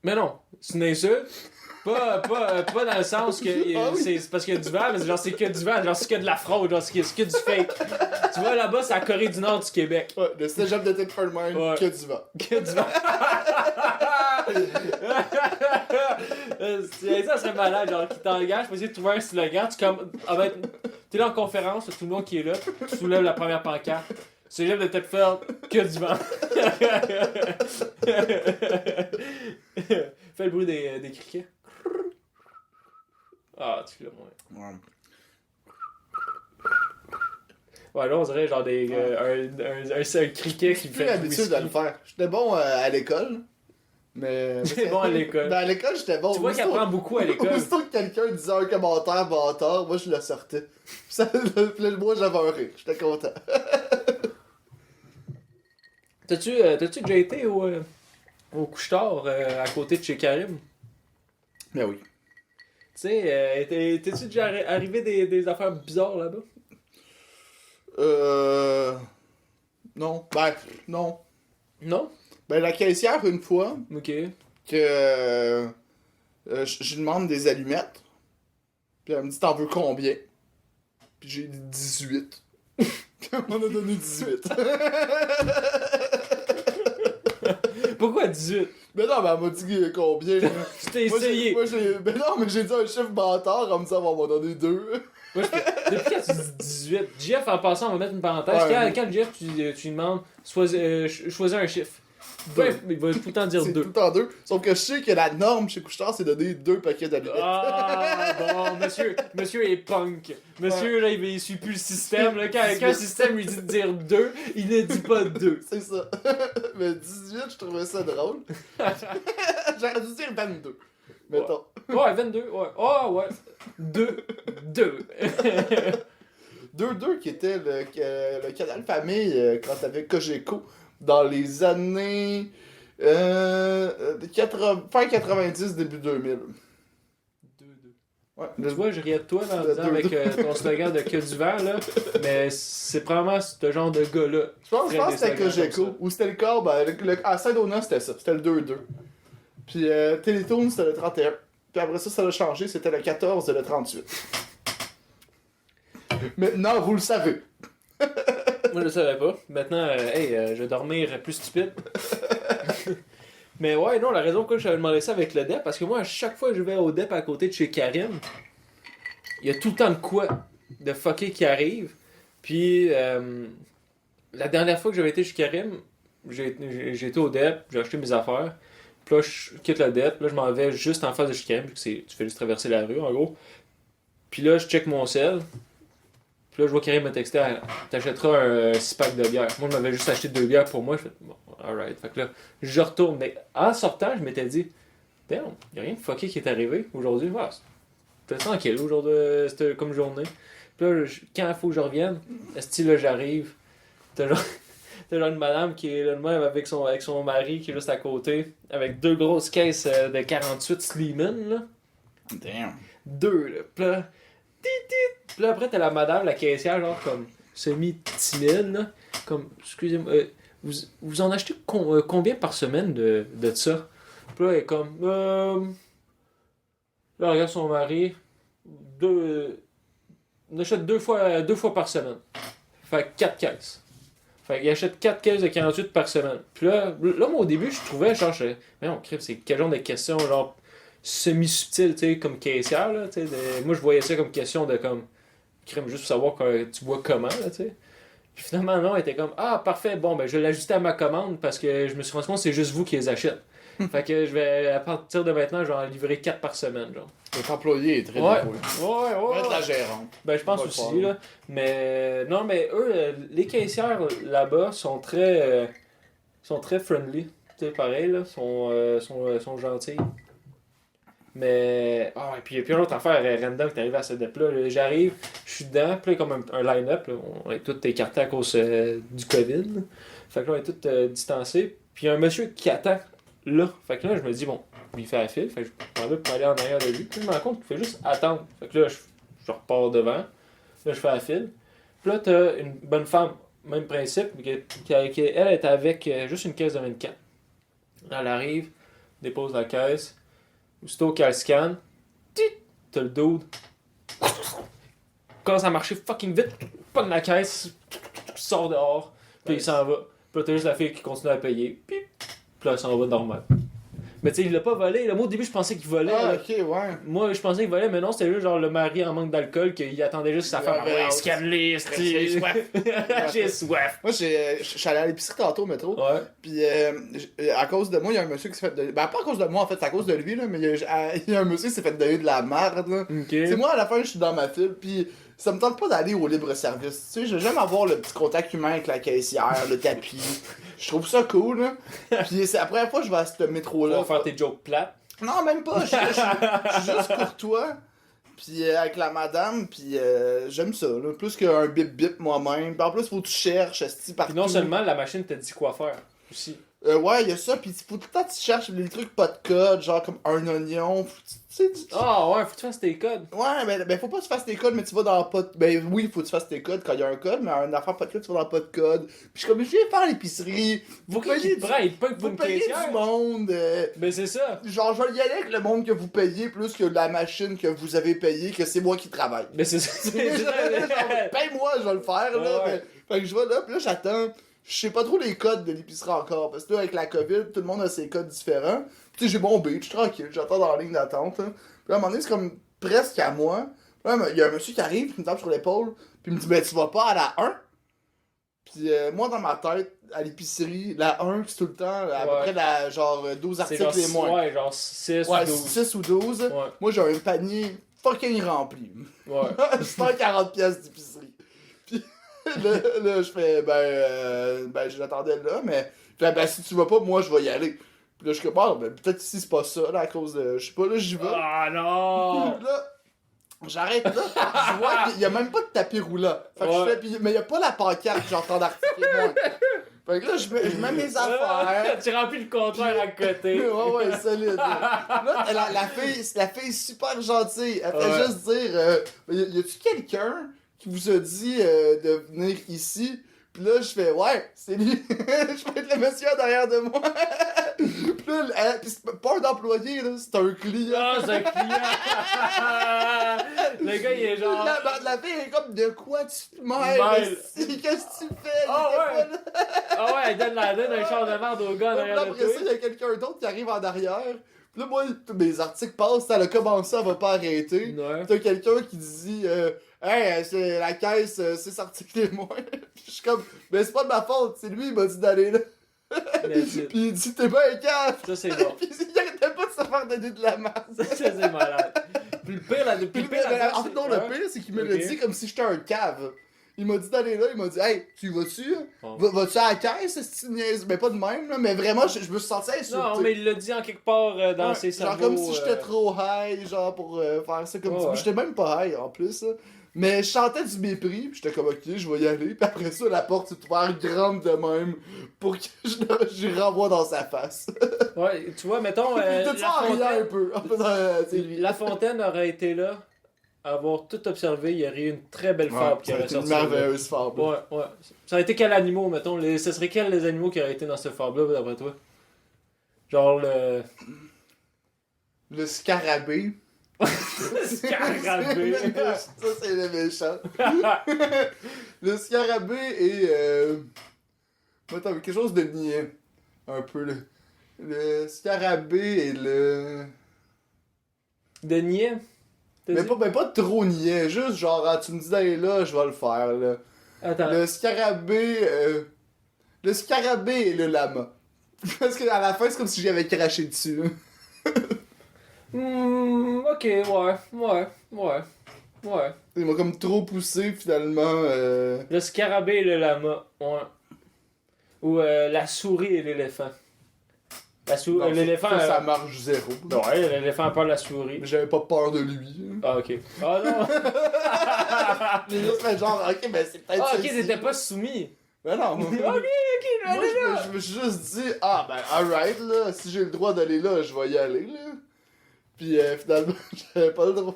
Mais non, c'est une insulte. Pas dans le sens que c'est parce qu'il y a du vent, mais genre c'est que du vent, genre c'est que de la fraude, genre c'est que du fake. Tu vois, là-bas, c'est la Corée du Nord du Québec. Ouais, le cégep de Thetford Mine, que du vent. Que du vent. Ça serait malade, genre qui t'engage pour essayer de trouver un slogan. T'es là en conférence, tout le monde qui est là, tu soulèves la première pancarte. Cégep de Thetford, que du vent. Fais le bruit des criquets. Ah, tu l'as moins. Ouais, là, on dirait genre un criquet qui J'ai fait. plus l'habitude de le faire. J'étais bon à l'école, Mais. J'étais bon à l'école. Ben, à l'école, j'étais bon. Tu vois qu'il apprend beaucoup à l'école. Aussitôt que quelqu'un disait un commentaire bâtard, moi je le sortais. Puis ça, puis là, moi j'avais un rire, j'étais content. T'as-tu déjà été au couche-tard à côté de chez Karim? Mais oui. Tu sais, t'es-tu déjà arrivé des affaires bizarres là-bas? Non. Ben, non. Non? Ben, la caissière, une fois, Ok. que je lui demande des allumettes. Puis elle me dit, t'en veux combien? Puis j'ai dit 18. Puis elle m'en a donné 18. Pourquoi 18? Mais non, mais elle m'a dit combien. Là. Tu t'es essayé. Ben non, mais j'ai dit un chiffre bâtard, elle me dit, elle va m'en donner 2. Moi, depuis quand tu dis 18, Jeff, en passant, on va mettre une parenthèse. Ouais. Quand Jeff, tu lui demandes, choisis un chiffre. Ouais, il va tout le temps dire C'est 2. tout le temps 2. Sauf que je sais que la norme chez Couche-Tard, c'est donner 2 paquets d'allumettes. Ah, bon, monsieur est punk. Monsieur, là, il suit plus le système. Là. Quand le système lui dit de dire 2, il ne dit pas 2. C'est ça. Mais 18, je trouvais ça drôle. J'aurais dû dire 22. Mettons. Ouais, 22, ouais. Oh, ouais. 2. 2-2 qui était le canal famille quand t'avais Cogeco dans les années fin 90, début 2000. 2. Ouais, Tu vois, je riais de toi en Le disant avec 2-2. ton slogan de que du vent, là. Mais c'est probablement ce genre de gars-là. Je pense que c'était Très bien, Cogeco. Ou c'était le corps, à Saint-Donat, c'était ça. C'était le 2-2. Puis Télétoon, c'était le 31. Puis après ça a changé, c'était le 14 et le 38. Maintenant, vous le savez. Moi, je le savais pas. Maintenant, je vais dormir plus stupide. Mais ouais, non, la raison pourquoi je t'avais demandé ça avec le DEP, parce que moi, à chaque fois que je vais au DEP à côté de chez Karim, il y a tout le temps de quoi de fucké qui arrive. Puis, la dernière fois que j'avais été chez Karim, j'ai été au DEP, j'ai acheté mes affaires. Puis là, je quitte le DEP, là, je m'en vais juste en face de chez Karim, vu que tu fais juste traverser la rue, en gros. Puis là, je check mon sel. Puis là, je vois Karim me texter, t'achèteras un 6-pack de bière. Moi, je m'avais juste acheté 2 bières pour moi. Je fais, bon, alright. Fait que là, je retourne. Mais en sortant, je m'étais dit, damn, y'a rien de fucké qui est arrivé aujourd'hui. Ouais, c'était tranquille aujourd'hui, c'était comme journée. Puis là, quand il faut que je revienne, là, j'arrive. T'as genre une madame qui est là de même avec son mari qui est juste à côté, avec 2 grosses caisses de 48 Sleeman, là. Damn. 2, là. Puis là, puis là, après, t'as la madame, la caissière, genre comme semi-timide, là. Comme, excusez-moi, vous en achetez combien par semaine de ça? Puis là, elle est comme, là, elle regarde son mari, on achète deux fois par semaine. Fait 4 caisses. Fait qu'il achète 4 caisses de 48 par semaine. Puis là, moi, au début, je trouvais, genre, mais non, crème, c'est quel genre de question, genre, semi-subtil, tu sais, comme caissière, là, tu sais. Moi, je voyais ça comme question de, comme, crème, juste pour savoir que tu bois comment, là, tu sais. Puis finalement, non, elle était comme, ah, parfait, bon, ben, je vais l'ajuster à ma commande parce que je me suis rendu compte que c'est juste vous qui les achetez. Fait que je vais, à partir de maintenant, je vais en livrer 4 par semaine, genre. Votre employé est très Ouais, débrouillé. ouais. Être la gérante. Ben, je pense Ouais, aussi, pas. là. Mais, non, mais eux, les caissières là-bas sont très friendly. Tu sais, pareil, là. Sont gentils. Mais, ah, et puis il y a plus une autre affaire random qui arrive à ce dep-là. J'arrive, je suis dedans, puis là, comme un line-up, là, on est tous écartés à cause du COVID. Là. Fait que là, on est tous distancés. Puis il y a un monsieur qui attend là. Fait que là, je me dis, bon, il fait la file. Fait que je m'en vais pour aller en arrière de lui. Puis je me rends compte qu'il fait juste attendre. Fait que là, je repars devant. Là, je fais la file. Puis là, t'as une bonne femme, même principe, qui elle est avec juste une caisse de 24. Elle arrive, dépose la caisse. Aussitôt qu'elle scanne, t'as le dude. Commence à marcher fucking vite, pogne la caisse, sort dehors, puis il s'en va. Puis là, t'as juste la fille qui continue à payer. Puis là, elle s'en va normal. Mais tu sais, il l'a pas volé. Là. Moi, au début, je pensais qu'il volait. Ah, Là. ok, ouais. Moi, je pensais qu'il volait, mais non, c'était juste genre le mari en manque d'alcool, qu'il attendait juste sa femme. Ouais, scanne-les, J'ai soif. J'ai soif. Moi, je suis allé à l'épicerie tantôt au métro. Ouais. Puis, à cause de moi, il y a un monsieur qui s'est fait donner. Ben, pas à cause de moi, en fait, c'est à cause de lui, là. Mais il y a un monsieur qui s'est fait donner de la merde, là. Ok. C'est moi, à la fin, je suis dans ma file. Puis, ça me tente pas d'aller au libre-service. Tu sais, j'aime avoir le petit contact humain avec la caissière, le tapis. Je trouve ça cool, là. Puis c'est la première fois que je vais à ce métro-là. On va faire tes jokes plates. Non, même pas. Je suis juste courtois. Puis avec la madame, puis j'aime ça, là. Plus qu'un bip-bip moi-même. Puis en plus, faut que tu cherches, partout. Puis non seulement la machine te dit quoi faire aussi. Ouais, il y a ça, pis faut tout le temps que tu cherches les trucs pas de code, genre comme un oignon, tu sais, Ah ouais, faut que tu fasses tes codes. Ouais, ben faut pas que tu fasses tes codes, mais tu vas dans pas de... Ben oui, faut que tu fasses tes codes quand il y a un code, mais un affaire pas de code, tu vas dans pas de code. Pis je suis comme, je viens faire l'épicerie, vous payez vous payez du monde, Ben c'est ça. genre je vais y aller avec le monde que vous payez plus que la machine que vous avez payée, que c'est moi qui travaille. Ben c'est ça. Genre, paye-moi, je vais le faire, là. Ouais. Fait que je vais là, pis là j'attends. Je sais pas trop les codes de l'épicerie encore, parce que là, avec la COVID, tout le monde a ses codes différents. Tu sais, j'ai mon beat, je suis tranquille, j'attends dans la ligne d'attente. Hein. Puis là, à un moment donné, c'est comme presque à moi. Puis là, il y a un monsieur qui arrive, qui me tape sur l'épaule, puis il me dit, ben, tu vas pas à la 1? Puis moi, dans ma tête, à l'épicerie, la 1, c'est tout le temps à peu près la, genre 12 C'est articles et moins. Ouais, genre 6 Ouais, ou 12. 6 ou 12. Ouais. Moi, j'ai un panier fucking rempli. Ouais. 140 pièces d'épicerie. Puis là, je fais, ben, j'attendais là, mais ben, si tu vas pas, moi, je vais y aller. Puis là, je suis comme, ben, peut-être ici, c'est pas ça, là, à cause de, je sais pas, là, j'y vais. Ah non! Puis là, j'arrête là, je vois qu'il y a même pas de tapis roulant. Fait que je fais, mais il y a pas la pancarte, j'entends d'article moi. Fait que là, je mets mes affaires. Tu remplis le comptoir à côté. Ouais, solide. Là, la fille est super gentille. Elle fait juste dire, y a-tu quelqu'un qui vous a dit de venir ici? Pis là, je fais, ouais, c'est lui. Je fais le monsieur derrière de moi. Pis là, pis c'est pas un employé, là, c'est un client. Ah, c'est un client! Le gars, il est genre. La fille est comme, de quoi tu te mêles? Mêle. Qu'est-ce que tu fais? Ah, Il était ouais. pas là. Ah ouais, elle donne un char de merde au gars Puis derrière là, le après ça, il y a quelqu'un d'autre qui arrive en arrière. Puis là, moi, tous mes articles passent, elle a commencé, elle va pas arrêter. Ouais. Puis t'as quelqu'un qui dit hey, c'est la caisse, c'est sorti témoin. Puis je suis comme, mais c'est pas de ma faute, c'est lui, il m'a dit d'aller là. Puis il dit, t'es pas un caf. Ça, c'est bon. Puis il arrêtait pas de se faire donner de la masse. Ça, c'est malade. Puis le pire, là, depuis le pire, En fait, non, le pire, c'est qu'il me l'a dit comme si j'étais un cave. Il m'a dit d'aller là, il m'a dit, hey, tu y vas-tu? Oh. Vas-tu à la caisse, c'est une niaise? Mais pas de même, là, mais vraiment, je me suis senti insulté. Non, mais il l'a dit en quelque part dans ses cerveaux. Genre comme si j'étais trop high, genre pour faire ça comme ça. Ouais. J'étais même pas high en plus. Là. Mais je sentais du mépris, pis j'étais comme ok, je vais y aller. Puis après ça, la porte s'est ouverte grande de même pour que je renvoie dans sa face. Ouais, tu vois, mettons. Tout La ça en riant un Fontaine, peu. En faisant, c'est lui. La Fontaine aurait été là, avoir tout observé, il y aurait eu une très belle fable qui aurait c'est une sorti. là. merveilleuse fable. Ouais, ouais. Ça aurait été quel animaux, mettons ce serait quels les animaux qui auraient été dans cette fable-là, d'après toi? Genre le. Le scarabée. Scarabée. Ça, c'est le méchant. Le scarabée et. Attends, quelque chose de niais. Un peu. Le scarabée et le. De niais? Mais pas trop niais. Juste genre, ah, tu me dis d'aller là, je vais le faire. Là. Attends. Le scarabée. Le scarabée et le lama. Parce qu'à la fin, c'est comme si j'avais craché dessus. Ok, ouais. Il m'a comme trop poussé finalement. Le scarabée et le lama, ouais. Ou la souris et l'éléphant. Non, L'éléphant. ça marche zéro. Ouais, l'éléphant a peur de la souris. Mais j'avais pas peur de lui. Ah, ok. Ah non! J'ai juste fait genre, ok, ben c'est peut-être Ah, ok, celle-ci. t'étais pas soumis. Ben non, moi, Ok, moi, je me suis juste dit, ah ben alright là, si j'ai le droit d'aller là, je vais y aller là. Puis finalement, j'avais pas le droit.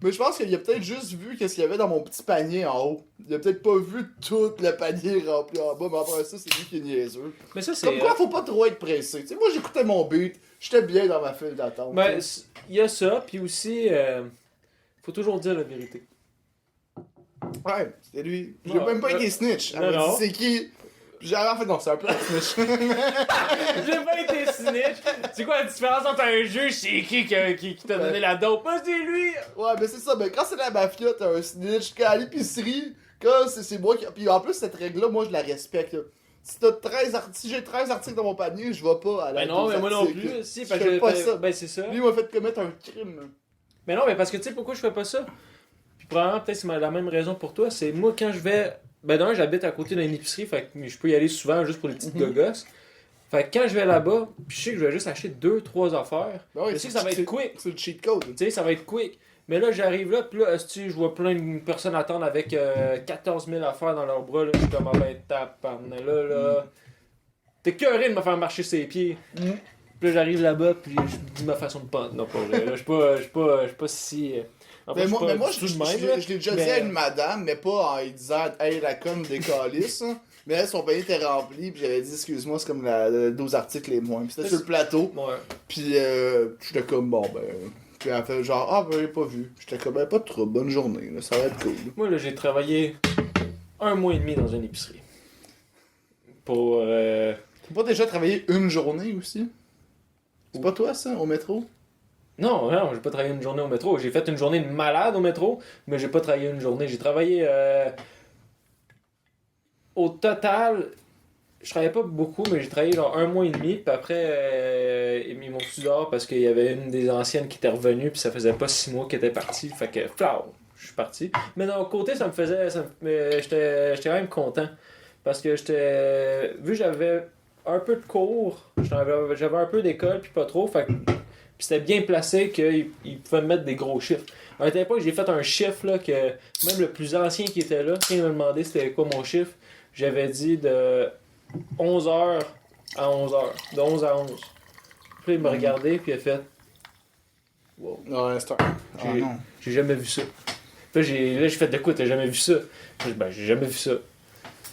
Mais je pense qu'il a peut-être juste vu qu'est-ce qu'il y avait dans mon petit panier en haut. Il a peut-être pas vu tout le panier rempli en bas, mais après ça, c'est lui qui est niaiseux. Mais ça, c'est. Comme quoi, faut pas trop être pressé. Tu sais, moi j'écoutais mon beat, j'étais bien dans ma file d'attente. Ben, il y a ça, puis aussi, faut toujours dire la vérité. Ouais, c'était lui. J'ai Ouais, même pas ouais. été snitch. Elle Non, m'a non. dit c'est qui. Puis j'ai en fait non, c'est un peu un snitch. J'ai pas été snitch. C'est quoi la différence entre un juge, c'est qui t'a donné la dope? Moi, c'est lui! Ouais, mais c'est ça, mais quand c'est la mafia, t'as un snitch. Quand à l'épicerie, quand c'est moi qui. Puis en plus, cette règle-là, moi je la respecte. Là. Si si j'ai 13 articles dans mon panier, je vais pas à la Ben non, 12 mais moi non articles. plus. Si, Je parce fais que. pas ça. Ben, c'est ça. Lui, il m'a fait commettre un crime. Mais non, mais parce que tu sais pourquoi je fais pas ça? Puis probablement, peut-être c'est la même raison pour toi. C'est moi, quand je vais. Ben, d'un, j'habite à côté d'une épicerie, fait que je peux y aller souvent juste pour les petites gogosses. Fait que quand je vais là-bas, puis je sais que je vais juste acheter 2-3 affaires, Ben oui, je sais que ça va être quick. C'est le cheat code. Tu sais, ça va être quick. Mais là, j'arrive là, puis là, je vois plein de personnes attendre avec 14 000 affaires dans leurs bras. Là, je suis comme, ah ben, là. T'es curé de me faire marcher ses pieds. Puis là, j'arrive là-bas, puis je dis ma façon de pente. Non, pas vrai. Là, je suis pas si. En fait, Mais moi, je suis je tout de même, là. l'ai déjà dit à une madame, mais pas en lui disant « Hey, la conne des calices », hein. Mais elle, son panier était rempli, puis j'avais dit « Excuse-moi, c'est comme le 12 articles et moins ». Puis c'était sur le plateau, Ouais. puis j'étais comme « Bon, ben... » Puis elle fait genre « Ah, ben, j'ai pas vu ». J'étais comme « Ben, pas de trouble, bonne journée, là, ça va être cool. » Moi, là, j'ai travaillé 1 mois et demi dans une épicerie. Pour. T'as pas déjà travaillé une journée aussi? C'est pas toi, ça, au métro? Non, j'ai pas travaillé une journée au métro. J'ai fait une journée de malade au métro, mais j'ai pas travaillé une journée. J'ai travaillé. Au total, je travaillais pas beaucoup, mais j'ai travaillé genre 1 mois et demi. Puis après, ils m'ont foutu dehors parce qu'il y avait une des anciennes qui était revenue, puis ça faisait pas 6 mois qu'elle était partie. Fait que, je suis parti. Mais d'un côté, ça me faisait. J'étais quand même content. Parce que vu que j'avais un peu de cours, j'avais un peu d'école, puis pas trop. Fait que. Puis c'était bien placé qu'il pouvait me mettre des gros chiffres. À une époque, j'ai fait un chiffre là, que même le plus ancien qui était là, quand il m'a demandé c'était quoi mon chiffre, j'avais dit de 11h à 11h. De 11 à 11. Puis il m'a regardé, puis il a fait wow. Ouais, c'est un... J'ai jamais vu ça. Puis là, j'ai fait de quoi, t'as jamais vu ça? J'ai dit, ben, j'ai jamais vu ça.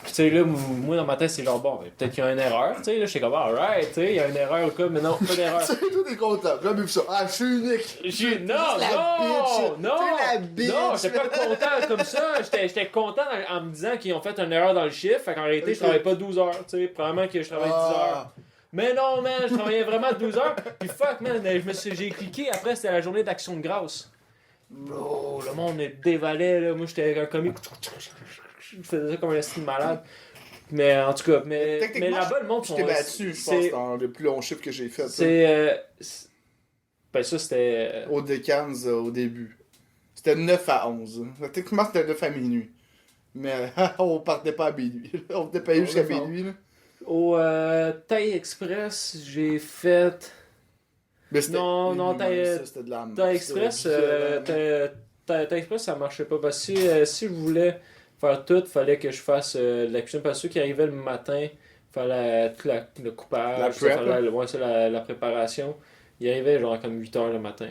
Puis tu sais, là, moi, dans ma tête, c'est genre, bon, peut-être qu'il y a une erreur, tu sais, là, j'étais comme, alright, tu sais, il y a une erreur ou quoi, mais non, pas d'erreur. Tu sais, toi, t'es content. J'ai jamais vu ça. Ah, je suis unique. Non, T'es la bitch. non, j'étais pas content comme ça, j'étais content en me disant qu'ils ont fait une erreur dans le chiffre, fait qu'en réalité, je travaillais pas 12 heures, tu sais, probablement que je travaillais 10 heures. Mais non, man, je travaillais vraiment 12 heures, puis fuck, man, j'ai cliqué, après, c'était la journée d'action de grâce. Bro, le monde me dévalait, là, moi, j'étais un comique, je faisais ça comme un style malade. Mais en tout cas, mais là-bas, le monde Je t'ai battu, je pense, dans le plus long chiffre que j'ai fait. Ben ça, c'était... Au Decans, au début. C'était 9 à 11. Techniquement, c'était 9 à minuit. Mais on partait pas à minuit. On était payé jusqu'à minuit. Là. Au Thai Express, j'ai fait... Mais c'était c'était de la merde. Thai Express, Thai Express, ça marchait pas. Parce que si je voulais faire tout, fallait que je fasse de la cuisine. Parce que ceux qui arrivaient le matin, fallait tout le coupage, la préparation. Ils arrivaient genre comme 8h le matin.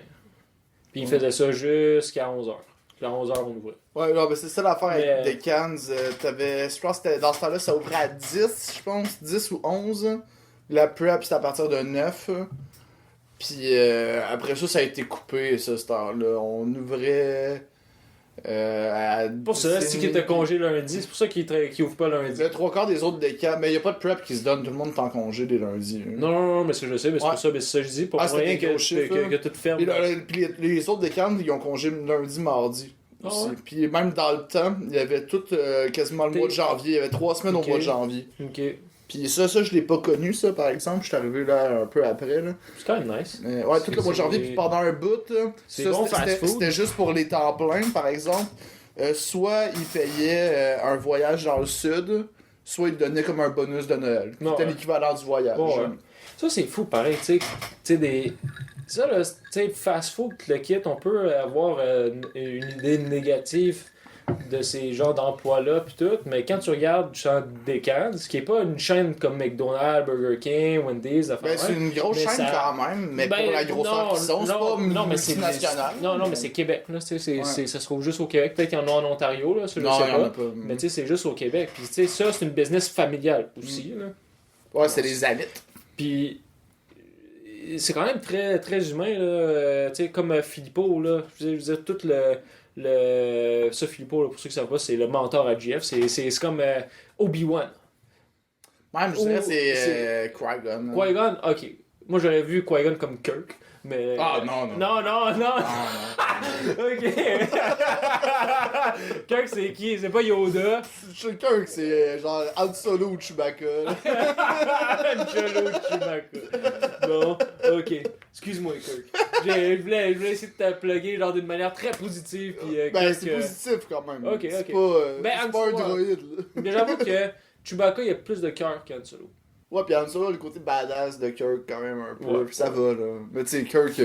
Puis ils faisaient ça jusqu'à 11h. Puis à 11h, on ouvrait. Ouais, non, mais c'est ça l'affaire avec des cans. Je pense que dans ce temps-là, ça ouvrait à 10, je pense. 10 ou 11. La prep, c'était à partir de 9. Puis après ça, ça a été coupé, ça, cette heure-là. On ouvrait à... Pour ça, c'est qu'il était congé lundi. C'est pour ça qu'il ouvre pas lundi. Le 3/4 des autres décans. Mais il n'y a pas de prep qui se donne. Tout le monde est en congé des lundis. Hein. Non, mais ça, je sais. Mais c'est pour ça, mais c'est ça que je dis. Pas pour rien que tout ferme. Puis les autres décans, ils ont congé lundi, mardi. Aussi. Puis même dans le temps, il y avait tout quasiment le mois de janvier. Il y avait 3 semaines au mois de janvier. Ok. Puis ça, je l'ai pas connu, ça, par exemple. Je suis arrivé là un peu après. Là. C'est quand même nice. Ouais, tout le mois de janvier. Puis pendant un bout, c'est bon fast-food. C'était juste pour les temps pleins, par exemple. Soit ils payaient un voyage dans le sud, soit ils donnaient comme un bonus de Noël. C'était l'équivalent du voyage. Ouais. Ça, c'est fou, pareil. Tu sais, ça, là, tu sais, fast-food, le kit, on peut avoir une idée négative de ces genres d'emplois-là pis tout, mais quand tu regardes Decans, ce qui est pas une chaîne comme McDonald's, Burger King, Wendy's, c'est une grosse chaîne quand même, mais pour la grosseur qu'ils sont, c'est pas multinational. Non, mais c'est Québec, là, ça se trouve juste au Québec, peut-être qu'il y en a en Ontario, là, ça, je sais pas, mais tu sais, c'est juste au Québec, pis tu sais, ça, c'est une business familiale aussi, là. Ouais, c'est des amis. Pis c'est quand même très, très humain, là, tu sais, comme Filippo, là, je veux dire, tout ça, Filippo, là, pour ceux qui ne savent pas, c'est le mentor à GF. C'est comme Obi-Wan. Même, je dirais c'est Qui-Gon. Qui-Gon, ok. Moi, j'aurais vu Qui-Gon comme Kirk. Mais... Ah, non. Non. Ok. Kirk, c'est qui? C'est pas Yoda. Kirk, c'est genre Han Solo ou Chewbacca. Han Solo ou Chewbacca. Bon, ok. Excuse-moi, Kirk. je voulais essayer de te plugger genre d'une manière très positive. Puis, Ben, c'est positif quand même. Ok, C'est ok. pas, Ben, c'est Han pas un Solo, droïde, là. Mais j'avoue que Chewbacca, il a plus de cœur qu'Han Solo. Ouais, pis Han Solo, le côté badass de Kirk, quand même, un peu. Ouais, Pis ça ouais. va, là. Mais tu sais, Kirk.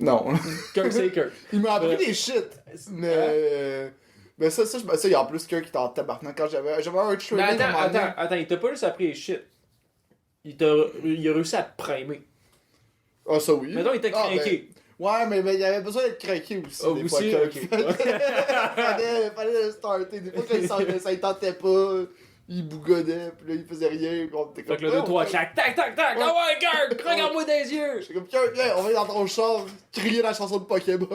Non. Kirk, c'est Kirk. Il m'a appris Ouais. des shit. Mais. Mais ça, il y a en plus Kirk qui était en tabarnak quand j'avais un Mais training. à un moment donné. attends, il t'a pas juste appris les shit. Il a réussi à te primer. Ah, ça oui. Mettons, il était Ah, craqué. Ouais, mais il avait besoin d'être craqué aussi. Ah, des aussi, fois, Kirk. ok. fallait le starter. Des fois, quand ça il tentait pas, il bougonnait, pis là, il faisait rien. Pis on était comme. Fait que le 2-3 clac, tac, tac, tac. Ah ouais, Kirk, regarde-moi dans les yeux. J'étais comme, Kirk, viens, on va aller dans ton char, crier la chanson de Pokémon.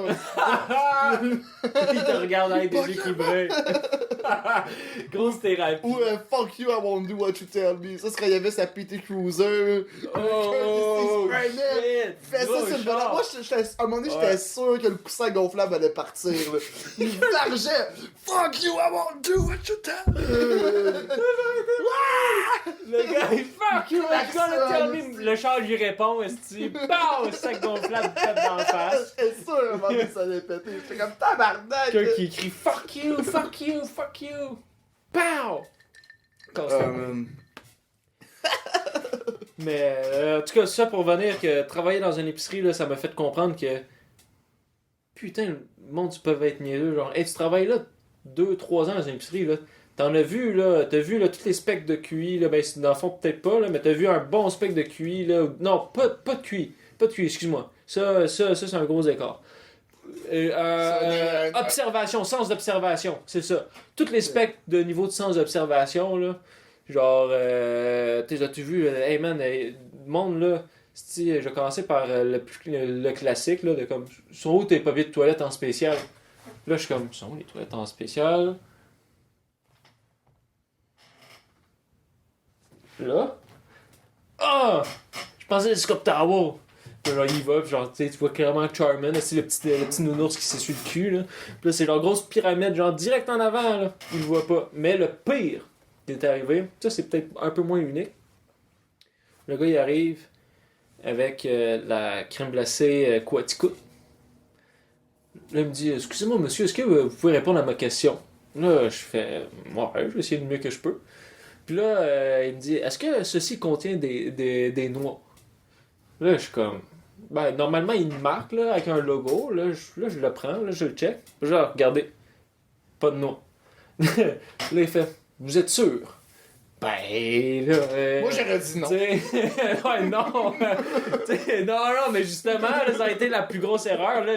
Il te regarde avec des yeux qui brillent. Grosse thérapie. Ou fuck you, I won't do what you tell me. Ça, c'est quand il y avait sa PT Cruiser. Oh, Kirk, il shit. Fais ça, Gros c'est le char. bonheur. Moi, à un moment donné, j'étais Ouais. sûr que le coussin gonflable allait partir. Là. Il largeait. Fuck you, I won't do what you tell me. Le gars, il fuck you, La I'm gonna tell sonne, me. Le char lui répond, esti. Pow, sac gonflable tête d'en face. J'étais sûr à un moment donné, ça allait péter. J'étais comme tabarnak. Quelqu'un qui écrit fuck you, fuck you, fuck you. Pow! Mais en tout cas, ça pour venir que travailler dans une épicerie, là, ça m'a fait comprendre que putain, le monde tu peux être niaiseux. Genre, hey, tu travailles là 2-3 ans dans une épicerie, là. T'as vu là, tous les specs de QI, là, ben dans le fond peut-être pas, là, mais t'as vu un bon spec de QI, là. Non, pas de QI. Pas de QI, excuse-moi. Ça c'est un gros écart. Observation, sens d'observation, c'est ça. Tous les specs de niveau de sens d'observation, là. Genre, t'as-tu vu, hey man, le monde là, je vais commencer par le classique, là, de comme, sont où tes papiers de toilette en spécial? Là, je suis comme, sont où les toilettes en spécial? Là? Ah! Je pensais à Scott Tower! Puis genre, il va, puis genre, tu vois clairement Charmin, c'est le petit nounours qui s'essuie le cul, là. Puis là, c'est leur grosse pyramide, genre, direct en avant, là. Il le voit pas. Mais le pire qui est arrivé, ça, c'est peut-être un peu moins unique. Le gars, il arrive avec la crème glacée Quaticook. Là, il me dit, excusez-moi, monsieur, est-ce que vous pouvez répondre à ma question? Là, je fais, ouais, je vais essayer du mieux que je peux. Puis là, il me dit, est-ce que ceci contient des noix? Là, je suis comme, ben, normalement, il me marque, là, avec un logo. Là, je le prends, là, je le check. Genre, regardez, pas de noix. Là, il fait, vous êtes sûr? Ben, là. Moi, j'aurais dit non. Ouais, non. Non, mais justement, là, ça a été la plus grosse erreur. Là.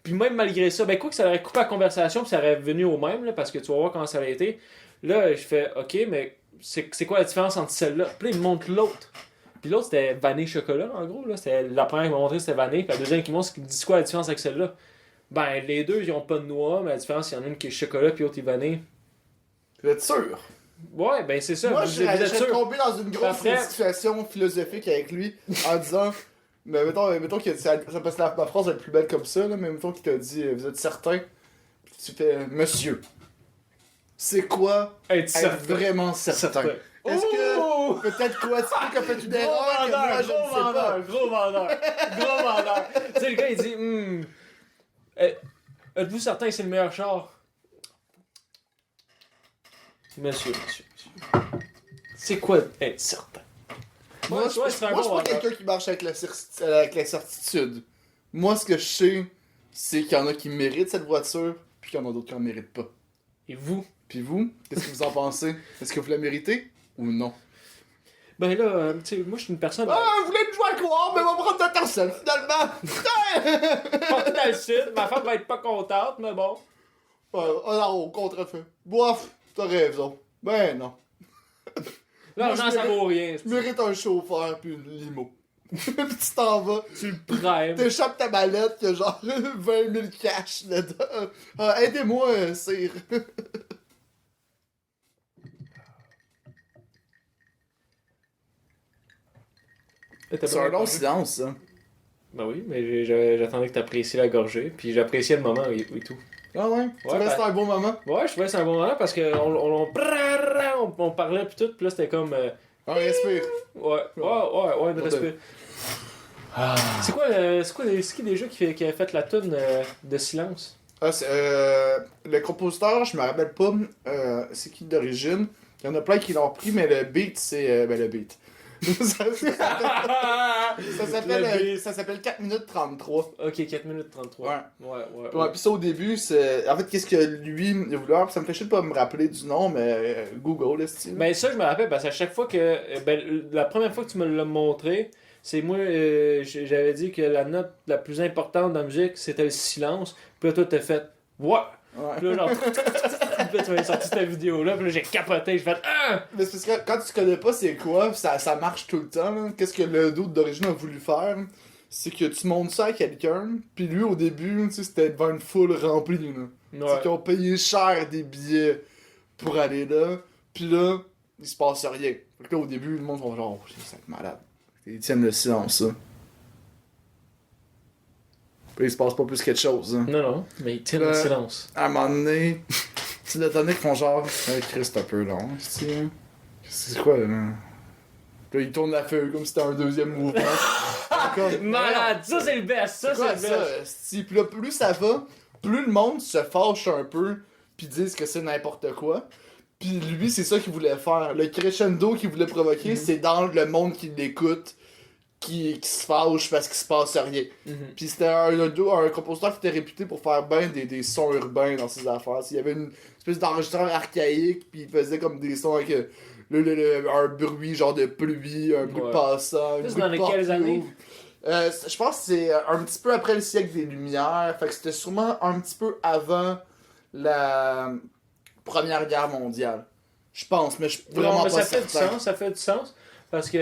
Puis même malgré ça, ben, quoi que ça aurait coupé la conversation, puis ça aurait venu au même, là, parce que tu vas voir comment ça aurait été. Là, je fais, ok, mais c'est quoi la différence entre celle-là? Puis là, il me montre l'autre. Puis l'autre, c'était vanille chocolat, en gros. Là. C'était, la première qui m'a montré, c'était vanille. Puis la deuxième qui montre, c'est quoi la différence avec celle-là? Ben, les deux, ils ont pas de noix, mais la différence, il y en a une qui est chocolat, puis l'autre est vanille. Vous êtes sûr? Ouais, ben c'est ça. Moi, vous je êtes serais sûr? tombé dans une grosse Après- situation philosophique avec lui en disant. Mais mettons qu'il a dit. Ça passe ma phrase la plus belle comme ça, là, mais mettons qu'il t'a dit vous êtes certain? Puis tu fais monsieur. C'est quoi Être être certain. vraiment certain? Est-ce Oh! que peut-être quoi tu as fait une Gros erreur que moi je ne vendeur, sais pas? gros vendeur, gros vendeur. Tu sais, le gars, il dit, êtes-vous certain que c'est le meilleur char? Monsieur. C'est quoi être certain? Moi, Ouais, je ouais, suis c'est un pas bon vendeur. quelqu'un qui marche avec la certitude. Moi, ce que je sais, c'est qu'il y en a qui méritent cette voiture, puis qu'il y en a d'autres qui en méritent pas. Et vous? Puis vous, qu'est-ce que vous en pensez? Est-ce que vous la méritez ou non? Ben là, tu sais, moi, je suis une personne... Ah, vous voulez me jouer à croire, mais on va prendre de personne, finalement! Pas dans le sud, ma femme va être pas contente, mais bon. Non, au contrefait. Bof, t'as raison. Ben non. L'argent, ça vaut rien. Tu mérites un chauffeur puis une limo. Puis tu t'en vas. Tu le primes. T'échappes ta mallette, que genre 20 000 cash dedans. Aidez-moi, sire. C'est un long silence, ça. Ben oui, mais j'attendais que t'apprécies la gorgée, puis j'appréciais le moment et tout. Ah ouais? Tu Ouais, restes ben- un bon moment? Ouais, je trouvais que c'est un bon moment parce qu'on on parlait pis tout, pis là c'était comme... Un respire. Ouais, une Ouais. respect. C'est qui déjà qui a fait la tune de Silence? Ah, le compositeur, je me rappelle pas c'est qui d'origine. Il y en a plein qui l'ont pris, mais le beat, c'est. Le beat. Ça s'appelle 4 minutes 33. Ok, 4 minutes 33. Ouais, pis ça au début, c'est. En fait, qu'est-ce que lui il a voulu faire? Ça me fait chier de pas me rappeler du nom, mais Google, là, style. Ben ça, je me rappelle parce qu'à chaque fois que. La première fois que tu me l'as montré, c'est moi, j'avais dit que la note la plus importante dans la musique, c'était le silence. Puis là, toi, t'as fait. Ouais! Ouais. Puis là, genre. Puis là, tu m'as sorti cette vidéo-là. Puis là, j'ai capoté. J'ai fait. Ah! Mais c'est parce que quand tu connais pas c'est quoi, pis ça marche tout le temps, là. Qu'est-ce que le doute d'origine a voulu faire? C'est que tu montres ça à quelqu'un, puis lui, au début, tu sais, c'était devant une foule remplie, là. Ouais. C'est qu'ils ont payé cher des billets pour aller là, puis là, il se passe rien. Fait que là, au début, le monde sont genre, oh, c'est malade. Ils tiennent le silence, ça. Puis il se passe pas plus quelque chose, hein. Non, mais il tient le silence. À un moment donné, tu le tonique font genre, Chris, c'est un peu long, c'est quoi, là? Puis là, il tourne la feuille comme si c'était un deuxième mouvement. Malade! Ça, c'est le best! Ça, c'est le best! Puis là, plus ça va, plus le monde se fâche un peu, pis disent que c'est n'importe quoi. Puis lui, c'est ça qu'il voulait faire. Le crescendo qu'il voulait provoquer, c'est dans le monde qui l'écoute, qui se fâche parce qu'il se passe rien. Puis c'était un compositeur qui était réputé pour faire ben des sons urbains dans ses affaires. Il y avait une espèce d'enregistreur archaïque, puis il faisait comme des sons avec un bruit genre de pluie, un bruit passant, un bruit dans les quelles années? Je pense que c'est un petit peu après le siècle des Lumières. Fait que c'était sûrement un petit peu avant la Première Guerre mondiale. Je pense, mais je suis vraiment pas certain. Ça fait du sens. Parce que.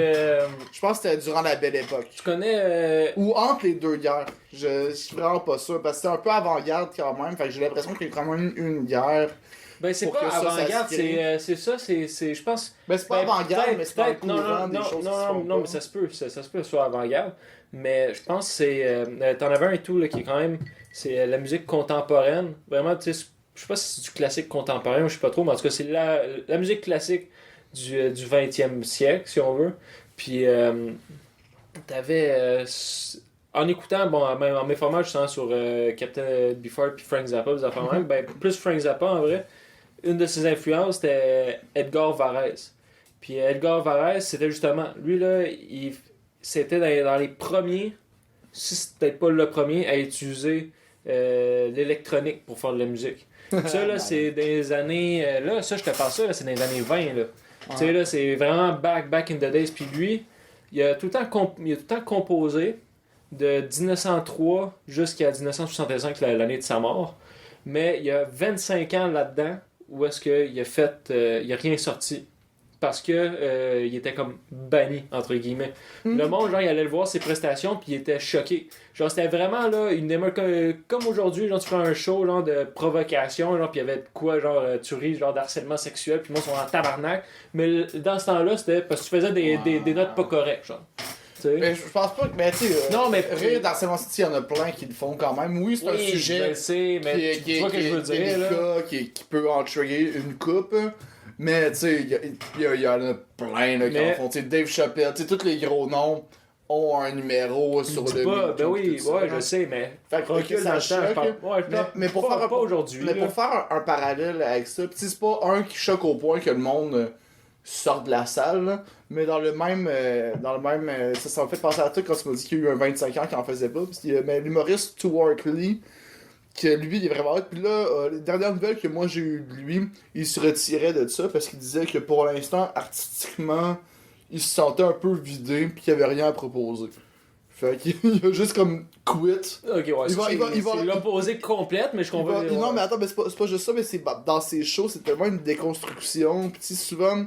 Je pense que c'était durant la Belle Époque. Tu connais. Ou entre les deux guerres. Je suis vraiment pas sûr. Parce que c'était un peu avant-garde quand même. Fait que j'ai l'impression qu'il y a quand même une guerre. Ben c'est pour pas que ça, avant-garde, ça se crée. c'est ça, c'est je pense. Ben c'est pas avant-garde, mais c'est pas le non, courant des choses qui se font non, pas. mais ça se peut que ce soit avant-garde. Mais je pense que c'est. T'en avais un et tout là, qui est quand même. C'est la musique contemporaine. Vraiment, tu sais, je sais pas si c'est du classique contemporain, je sais pas trop, mais en tout cas, c'est la musique classique du 20e siècle, si on veut. Puis, t'avais. En écoutant, bon, en m'informant justement sur Captain Beefheart puis Frank Zappa, des affaires même, ben, plus Frank Zappa en vrai, une de ses influences c'était Edgar Varèse. Puis Edgar Varèse, c'était justement, lui là, c'était dans les premiers, si c'est peut-être pas le premier, à utiliser l'électronique pour faire de la musique. Ça là, c'est des années, là, ça je te parle ça, là, c'est dans les années 20 là. Ouais. Tu sais là, c'est vraiment back in the days. Puis lui, il a tout le temps composé de 1903 jusqu'à 1965, l'année de sa mort. Mais il y a 25 ans là-dedans où est-ce qu'il a fait... il a rien sorti. Parce que il était comme banni, entre guillemets. Le monde, genre, il allait le voir ses prestations, puis il était choqué. Genre, c'était vraiment, là, une démarche comme aujourd'hui, genre, tu fais un show, genre, de provocation, genre, puis il y avait de quoi, genre, tu ris, genre, d'harcèlement sexuel, puis moi, ils sont en tabarnak. Mais dans ce temps-là, c'était parce que tu faisais des notes pas correctes, genre. Mais je pense pas que. Mais tu sais, non, mais rire dans Silence City, il y en a plein qui le font quand même. Oui, c'est un sujet. Je le sais, mais tu vois ce que je veux dire, là. Qui peut en trigger une coupe. Mais tu sais, il y en a plein là, qui en font. Tu sais, Dave Chappelle, tu sais, tous les gros noms ont un numéro sur le pas, ben oui, tout ça, ouais, là. je sais, mais. Fait que Recule ça dans le temps, je choque. parle. Ouais, Mais pour faire pas aujourd'hui. Mais là. pour faire un parallèle avec ça, pis c'est pas un qui choque au point que le monde sort de la salle, là, mais dans le même ça m'a fait penser à toi quand tu m'as dit qu'il y a eu un 25 ans qui en faisait pas. Mais l'humoriste Stuart Lee, que lui il est vraiment hot. Puis là, les dernières nouvelles que moi j'ai eues de lui, il se retirait de ça parce qu'il disait que pour l'instant, artistiquement, il se sentait un peu vidé puis qu'il avait rien à proposer. Fait qu'il a juste comme quit. Ok, ouais, c'est l'opposé complète, mais je comprends. Non, mais attends, mais c'est pas juste ça, mais c'est dans ses shows, c'est tellement une déconstruction. Pis tu sais, souvent,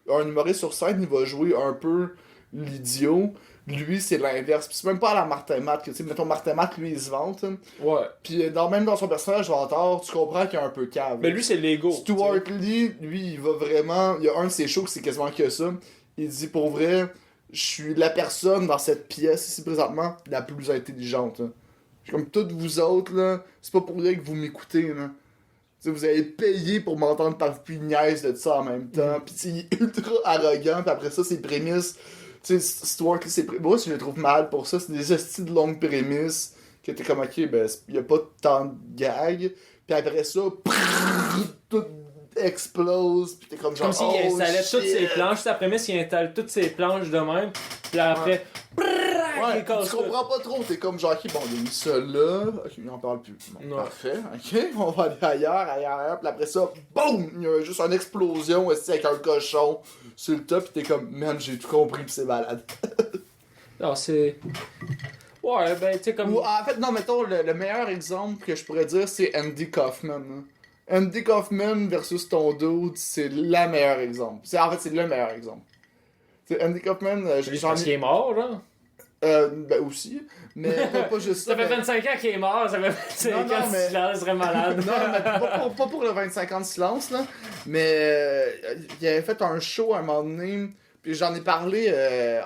un humoriste sur scène, il va jouer un peu l'idiot. Lui, c'est l'inverse. Pis c'est même pas à la Martin Matt, que tu sais, mettons Martin Matt, lui, il se vante. Ouais. Pis même dans son personnage, Vantard, tu comprends qu'il est un peu cave. Mais lui, c'est l'ego. Stuart Lee, lui, il va vraiment. Il y a un de ses shows, c'est quasiment que ça. Il dit pour vrai, je suis la personne dans cette pièce ici présentement la plus intelligente. Hein. Comme toutes vous autres, là, c'est pas pour rien que vous m'écoutez. Là. T'sais, vous avez payé pour m'entendre parler puis niaise de ça en même temps. Pis il est ultra arrogant. Pis après ça, ses prémices, Tu sais, cette histoire que c'est. Moi, je le trouve mal pour ça. C'est des hosties de longues prémices. Que t'es comme, ok, ben, y a pas tant de gags. Puis après ça, tout explose. Puis t'es comme genre. Comme s'il oh, installait toutes ses shit. planches. C'est après, s'il installe toutes ses planches de même. Puis après, Ouais, il casse tu tout. comprends pas trop. T'es comme genre, ok, bon, il a mis ça là. Ok, il en parle plus. Bon, Non. parfait. Ok, on va aller ailleurs. Puis après ça, boum! Il y a juste une explosion aussi avec un cochon sur le top. Puis t'es comme, man, j'ai tout compris. Puis c'est malade. Non, c'est. Ouais, ben, tu sais, comme. Ou, en fait, non, mettons, le meilleur exemple que je pourrais dire, c'est Andy Kaufman. Hein. Andy Kaufman versus ton dude, c'est le meilleur exemple. En fait, c'est le meilleur exemple. C'est Andy Kaufman, Lui, parce qu'il est mort, genre. Ben aussi, mais pas juste ça. Ça fait mais- 25 ans qu'il est mort, ça fait 25 Non, ans mais- de silence, serait malade. Non, mais pas pour le 25 ans de silence, là. Mais il avait fait un show à un moment donné. Puis j'en ai parlé.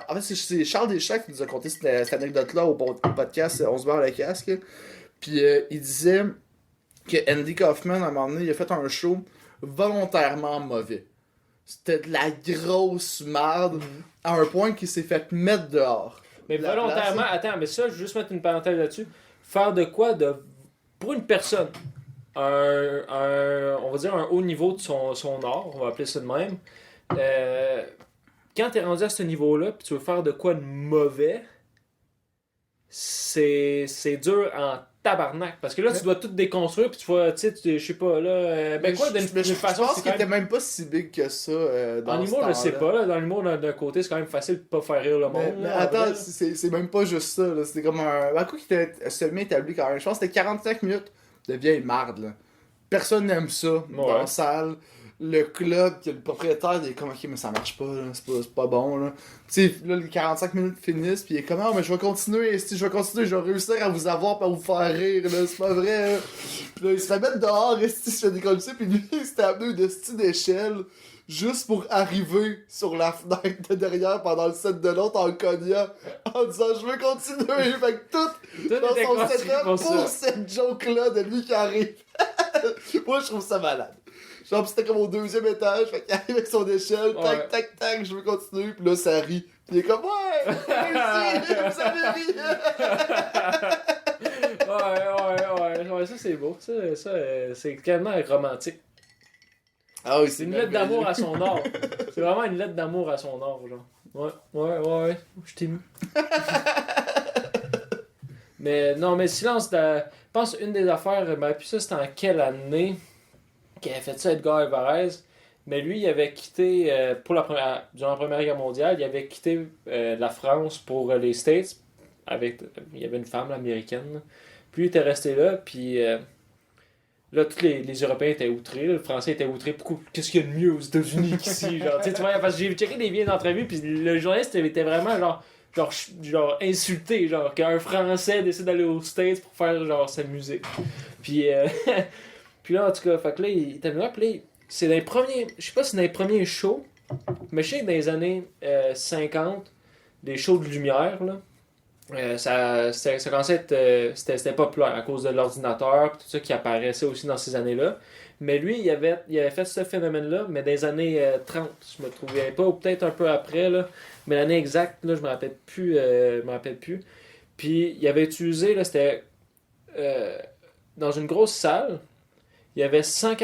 En fait, c'est Charles Deschamps qui nous a conté cette anecdote-là au podcast On se barre le casque. Puis il disait que Andy Kaufman, à un moment donné, il a fait un show volontairement mauvais. C'était de la grosse merde à un point qu'il s'est fait mettre dehors. Mais La volontairement, place, attends, mais ça, je vais juste mettre une parenthèse là-dessus. Faire de quoi de. Pour une personne, on va dire un haut niveau de son art, on va appeler ça de même. Quand t'es rendu à ce niveau-là, puis tu veux faire de quoi de mauvais, c'est dur en tabarnak. Parce que là, tu dois tout déconstruire, puis tu vois, tu sais, je sais pas, là. Ben quoi, d'une je façon, pense c'est qu'il quand était même. même pas si big que ça dans Dans ce l'humour, je sais temps-là. pas, là. Dans l'humour, d'un côté, c'est quand même facile de pas faire rire le monde. Mais là, en attends, vrai. c'est même pas juste ça. là. C'était comme un. À quoi qui était semi-établi quand même. Je pense que c'était 45 minutes de vieille marde. Là. Personne n'aime ça dans la salle. Le club, le propriétaire, il est comme, ok, mais ça marche pas, là. C'est pas bon. Là. Tu sais, là, les 45 minutes finissent, puis il est comme, ah, mais je vais continuer. Si je vais continuer, je vais réussir à vous avoir, pour vous faire rire. Là. C'est pas vrai. Là. Puis là, il se fait mettre dehors, il se fait décoller, puis lui, il s'était amené une style d'échelle. Juste pour arriver sur la fenêtre de derrière pendant le set de l'autre en cognant, en disant je veux continuer. Fait que tout Tout dans était son construit setup pour pour ça. cette joke-là de lui qui arrive. Moi, je trouve ça malade. Genre, pis c'était comme au 2e étage, fait qu'il arrive avec son échelle, Ouais. tac, tac, tac, je veux continuer, pis là, ça rit. Pis il est comme, ouais, réussi, vous avez ri. Ouais, ça c'est beau. Ça, c'est carrément romantique. Ah oui, C'est une lettre d'amour à son art. C'est vraiment une lettre d'amour à son art, genre. Ouais. Je t'ai mis. Mais non, mais silence, je pense une des affaires, ben, puis ça c'était en quelle année qu'il avait fait ça, Edgar Alvarez. Mais lui, il avait quitté, durant la Première Guerre mondiale, il avait quitté la France pour les States. Il y avait une femme américaine. Là. Puis il était resté là, puis là, tous les Européens étaient outrés, là, le Français était outré. Pourquoi, qu'est-ce qu'il y a de mieux aux États-Unis qu'ici? Genre, tu vois, parce que j'ai checké des vieilles entrevues, puis le journaliste était vraiment genre insulté, genre qu'un Français décide d'aller aux States pour faire genre sa musique. Puis, puis là, en tout cas, fait que là, il était venu là, puis là, c'est dans les premiers, je sais pas si c'est dans les premiers shows, mais je sais que dans les années 50, des shows de lumière, là, ça commençait à être, c'était populaire à cause de l'ordinateur, pis tout ça qui apparaissait aussi dans ces années-là. Mais lui, il avait fait ce phénomène-là, mais dans les années 30, je me trouvais pas, ou peut-être un peu après, là, mais l'année exacte, là, je me rappelle plus. Puis il avait utilisé, là, c'était dans une grosse salle, il y avait 300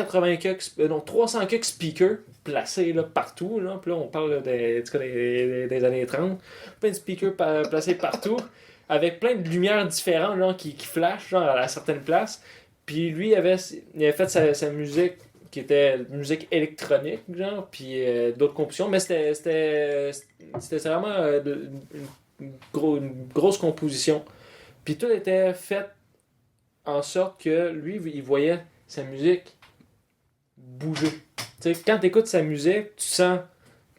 quelques speakers placés là, partout. Là. Puis là, on parle des années 30. Plein de speakers placés partout, avec plein de lumières différentes genre, qui flashent genre, à certaines places. Puis lui, il avait fait sa musique, qui était une musique électronique, genre, puis d'autres compositions. Mais c'était vraiment une grosse composition. Puis tout était fait en sorte que lui, il voyait sa musique bouger. Tu sais, quand tu écoutes sa musique, tu sens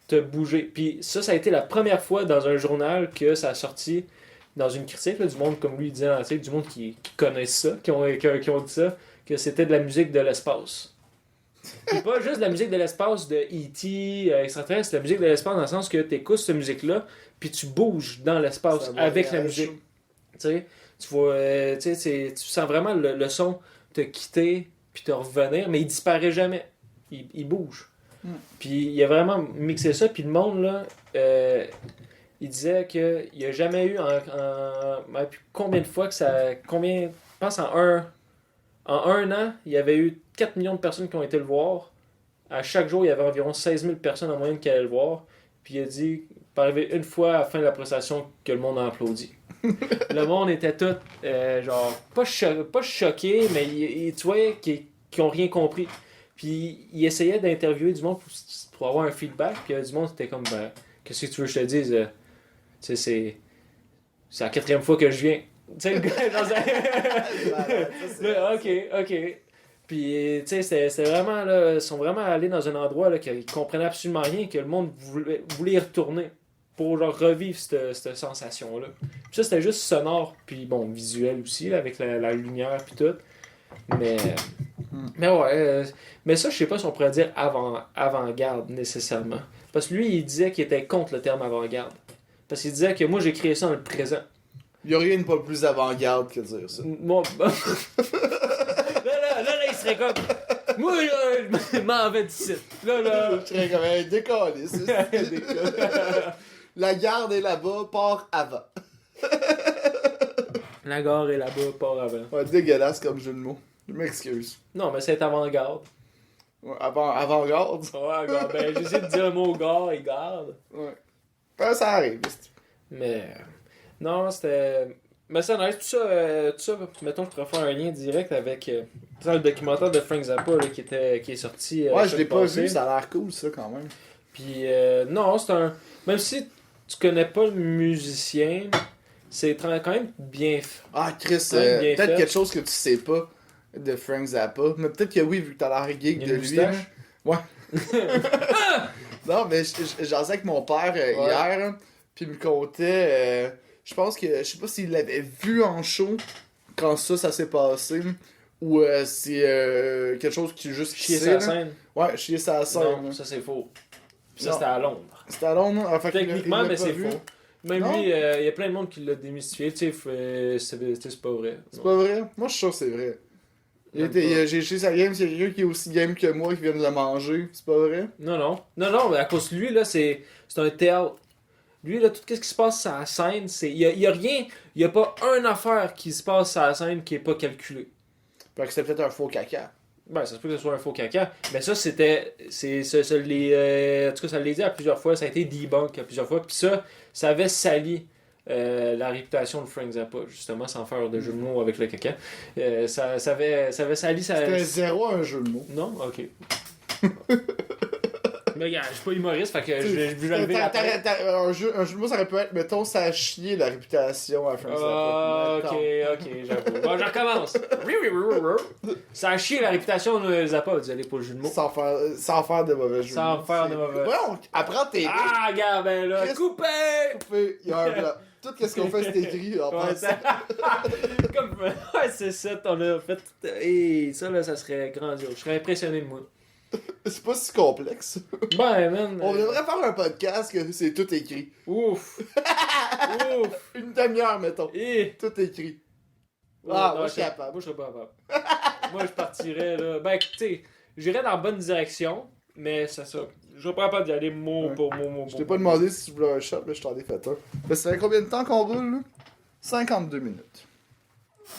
te bouger. Puis ça a été la première fois dans un journal que ça a sorti dans une critique, là, du monde, comme lui disait, du monde qui connaissent ça, qui ont dit ça, que c'était de la musique de l'espace. Puis pas juste de la musique de l'espace de E.T., extraterrestre, c'est la musique de l'espace dans le sens que tu écoutes cette musique-là, puis tu bouges dans l'espace avec la musique. Tu sais, tu vois, tu sens vraiment le son te quitter puis te revenir, mais il disparaît jamais. Il bouge. Puis il a vraiment mixé ça, puis le monde, là, il disait qu'il n'y a jamais eu combien de fois que ça. Je pense en un an, il y avait eu 4 millions de personnes qui ont été le voir. À chaque jour, il y avait environ 16 000 personnes en moyenne qui allaient le voir. Puis il a dit, pas arrivé une fois à la fin de la prestation que le monde a applaudi. Le monde était tout, genre, pas choqué, mais tu vois qu'ils n'ont rien compris. Puis il essayait d'interviewer du monde pour avoir un feedback. Puis il y a du monde qui était comme, ben, qu'est-ce que tu veux que je te dise? Tu sais, c'est la 4e fois que je viens. Tu sais, le gars, dans ok. Puis, tu sais, c'est vraiment, là, ils sont vraiment allés dans un endroit là, qu'ils comprenaient absolument rien, que le monde voulait y retourner pour genre, revivre cette sensation-là. Puis ça, c'était juste sonore, puis bon, visuel aussi, là, avec la lumière, puis tout. Mais ouais, mais ça, je sais pas si on pourrait dire avant-garde, nécessairement. Parce que lui, il disait qu'il était contre le terme avant-garde. Parce qu'il disait que moi, j'ai créé ça dans le présent. Il y a rien de pas plus avant-garde que de dire ça. Moi, là, il serait comme... Moi, là, je m'en vais d'ici. Là. Je serais comme un décollé. La garde est là-bas, part avant. La gare est là-bas, part avant. Ouais, dégueulasse comme jeu de mots. Je m'excuse. Non, mais c'est avant-garde. Ouais, avant-garde. Ouais, gare. Ben, j'essaie de dire le mot gare et garde. Ouais. Ben, ça arrive. Mais... Non, c'était... Mais ça, nice. Tout ça, mettons, je pourrais faire un lien direct avec le documentaire de Frank Zappa là, qui est sorti. Ouais, je l'ai pas vu, ça a l'air cool, ça, quand même. Puis, non, c'est un... Même si tu connais pas le musicien, c'est quand même bien fait. Ah, Chris, peut-être quelque chose que tu sais pas de Frank Zappa. Mais peut-être que oui, vu que t'as l'air geek de lui. Hein. Ouais. Non, mais j'en sais avec mon père hier, hein, puis il me contait... je pense que... Je sais pas s'il l'avait vu en show quand ça s'est passé. Ou c'est quelque chose qui juste... Chier sa scène. Ouais, chier sa scène. Non, ça c'est faux. Puis ça, c'était à Londres. C'était à Londres, hein? Enfin, techniquement, mais c'est faux. Même non? lui, il y a plein de monde qui l'a démystifié. Tu sais, c'est pas vrai. C'est pas vrai? Moi, je suis sûr que c'est vrai. J'ai chez sa game, s'il y a quelqu'un qui est aussi game que moi qui vient de le manger. C'est pas vrai? Non, mais à cause de lui, là, c'est un théâtre. Lui, là, tout ce qui se passe sur la scène, c'est. Il y a rien. Il y a pas une affaire qui se passe sur la scène qui est pas calculée. Fait que c'était peut-être un faux caca. Ben, ça se peut que ce soit un faux caca. Mais ça, c'était. En tout cas, ça l'a dit à plusieurs fois. Ça a été debunk à plusieurs fois. Puis ça avait sali la réputation de Frank Zappa, justement, sans faire de jeu de mots avec le caca. Ça avait sali sa. C'était zéro un jeu de mots. Non? Ok. Mais regarde, je suis pas humoriste, fait que je vais lever la tête. Un jeu de mots, ça aurait pu être, mettons, ça a chié la réputation à Frank Zappa. Ok, j'avoue. Bon, je recommence. Ça a chié la réputation de Zappa, vous allez pas le jeu de mots. Sans faire de mauvais jeux. Sans faire de mauvais. Ouais, apprends tes... Ah, regarde, ben là, coupé! Il y a un blanc. Tout ce qu'on fait, c'est écrit. Ouais, c'est ça, on a fait... Et ça, là, ça serait grandiose. Je serais impressionné de moi. C'est pas si complexe. Ben, man. On devrait faire un podcast que c'est tout écrit. Ouf. Une demi-heure, mettons. Tout écrit. Moi, je suis capable. Moi, je serais pas capable. Moi, je partirais, là. Ben, tu sais, j'irais dans la bonne direction, mais c'est ça. Je serais pas capable d'y aller mot pour mot. Je t'ai pas demandé si tu voulais un shot, mais je t'en ai fait un. Mais ça fait combien de temps qu'on roule, là? 52 minutes.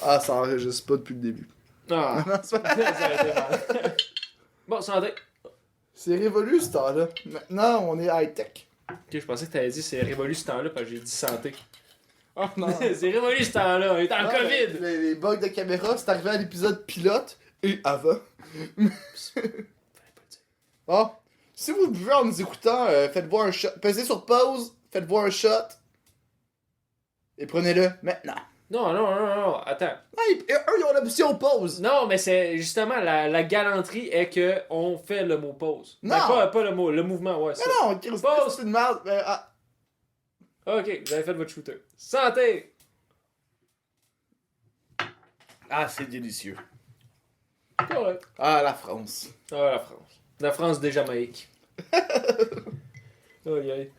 Ah, ça enregistre pas depuis le début. Ah. Ça a été mal. Bon, santé. C'est révolu ce temps-là. Maintenant, on est high-tech. Ok, je pensais que t'avais dit c'est révolu ce temps-là parce que j'ai dit santé. Oh non. C'est révolu ce temps-là, on est en COVID. Les bugs de caméra, c'est arrivé à l'épisode pilote et avant. Bon, si vous buvez en nous écoutant, faites-vous un shot. Pesez sur pause, faites-vous un shot. Et prenez-le maintenant. Non, attends. Eux, ils ont l'option pause. Non, mais c'est justement la galanterie est que on fait le mot pause. Non. Ben, pas le mot, le mouvement, ouais. Ça. Non, pause, c'est une merde. Ok, vous avez fait votre shooter. Santé! Ah, c'est délicieux. Correct. Ah, la France. Ah, la France. La France des Jamaïques. Aïe, aïe.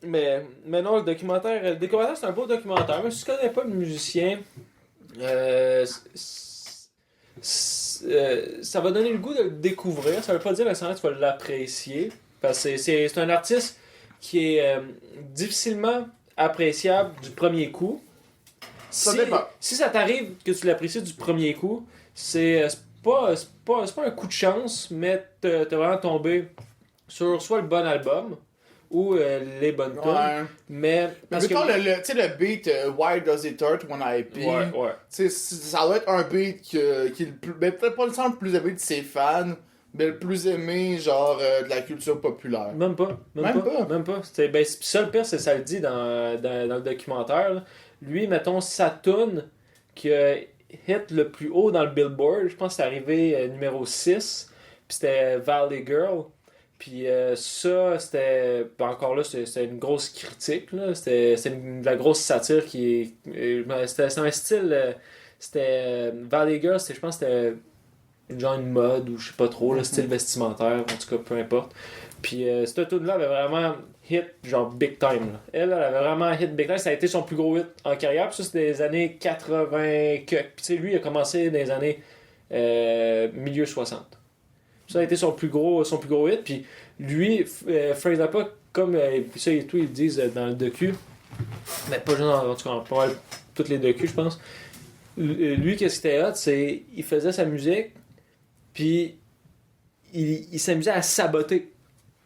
Mais non, le documentaire, c'est un beau documentaire. Mais si tu connais pas le musicien, ça va donner le goût de le découvrir. Ça veut pas dire nécessairement que tu vas l'apprécier. Parce que c'est un artiste qui est difficilement appréciable du premier coup. Ça dépend. Si ça t'arrive que tu l'apprécies du premier coup, c'est pas un coup de chance, mais t'es vraiment tombé sur soit le bon album ou les bonnes tunes. Ouais. Mais parce que... mettons tu sais, le beat Why Does It Hurt When I Pee, Ouais. tu sais, ça doit être un beat qui est le plus. Ben, peut-être pas le plus aimé de ses fans, mais le plus aimé, genre, de la culture populaire. Même pas. Même pas. Ben, ça, le pire, c'est ça le dit dans le documentaire. Là. Lui, mettons, sa tune qui a hit le plus haut dans le Billboard, je pense que c'est arrivé numéro 6, puis c'était Valley Girl. Puis ça, c'était. Encore là, c'était une grosse critique. Là. C'était de la grosse satire qui est. C'était un style. C'était. Valley Girl, je pense que c'était une mode ou je sais pas trop, le style vestimentaire, en tout cas, peu importe. Puis cette tune-là avait vraiment hit, genre big time. Là. Elle avait vraiment hit big time. Ça a été son plus gros hit en carrière. Puis ça, c'était des années 80. Puis tu sais, lui, il a commencé dans les années milieu 60. Ça a été son plus gros hit. Puis lui, Frank Zappa, comme ça et tout, ils disent dans le docu, mais pas juste en tout cas, pas mal toutes les docus, je pense. Lui, qu'est-ce qui était hot, c'est il faisait sa musique, puis il s'amusait à saboter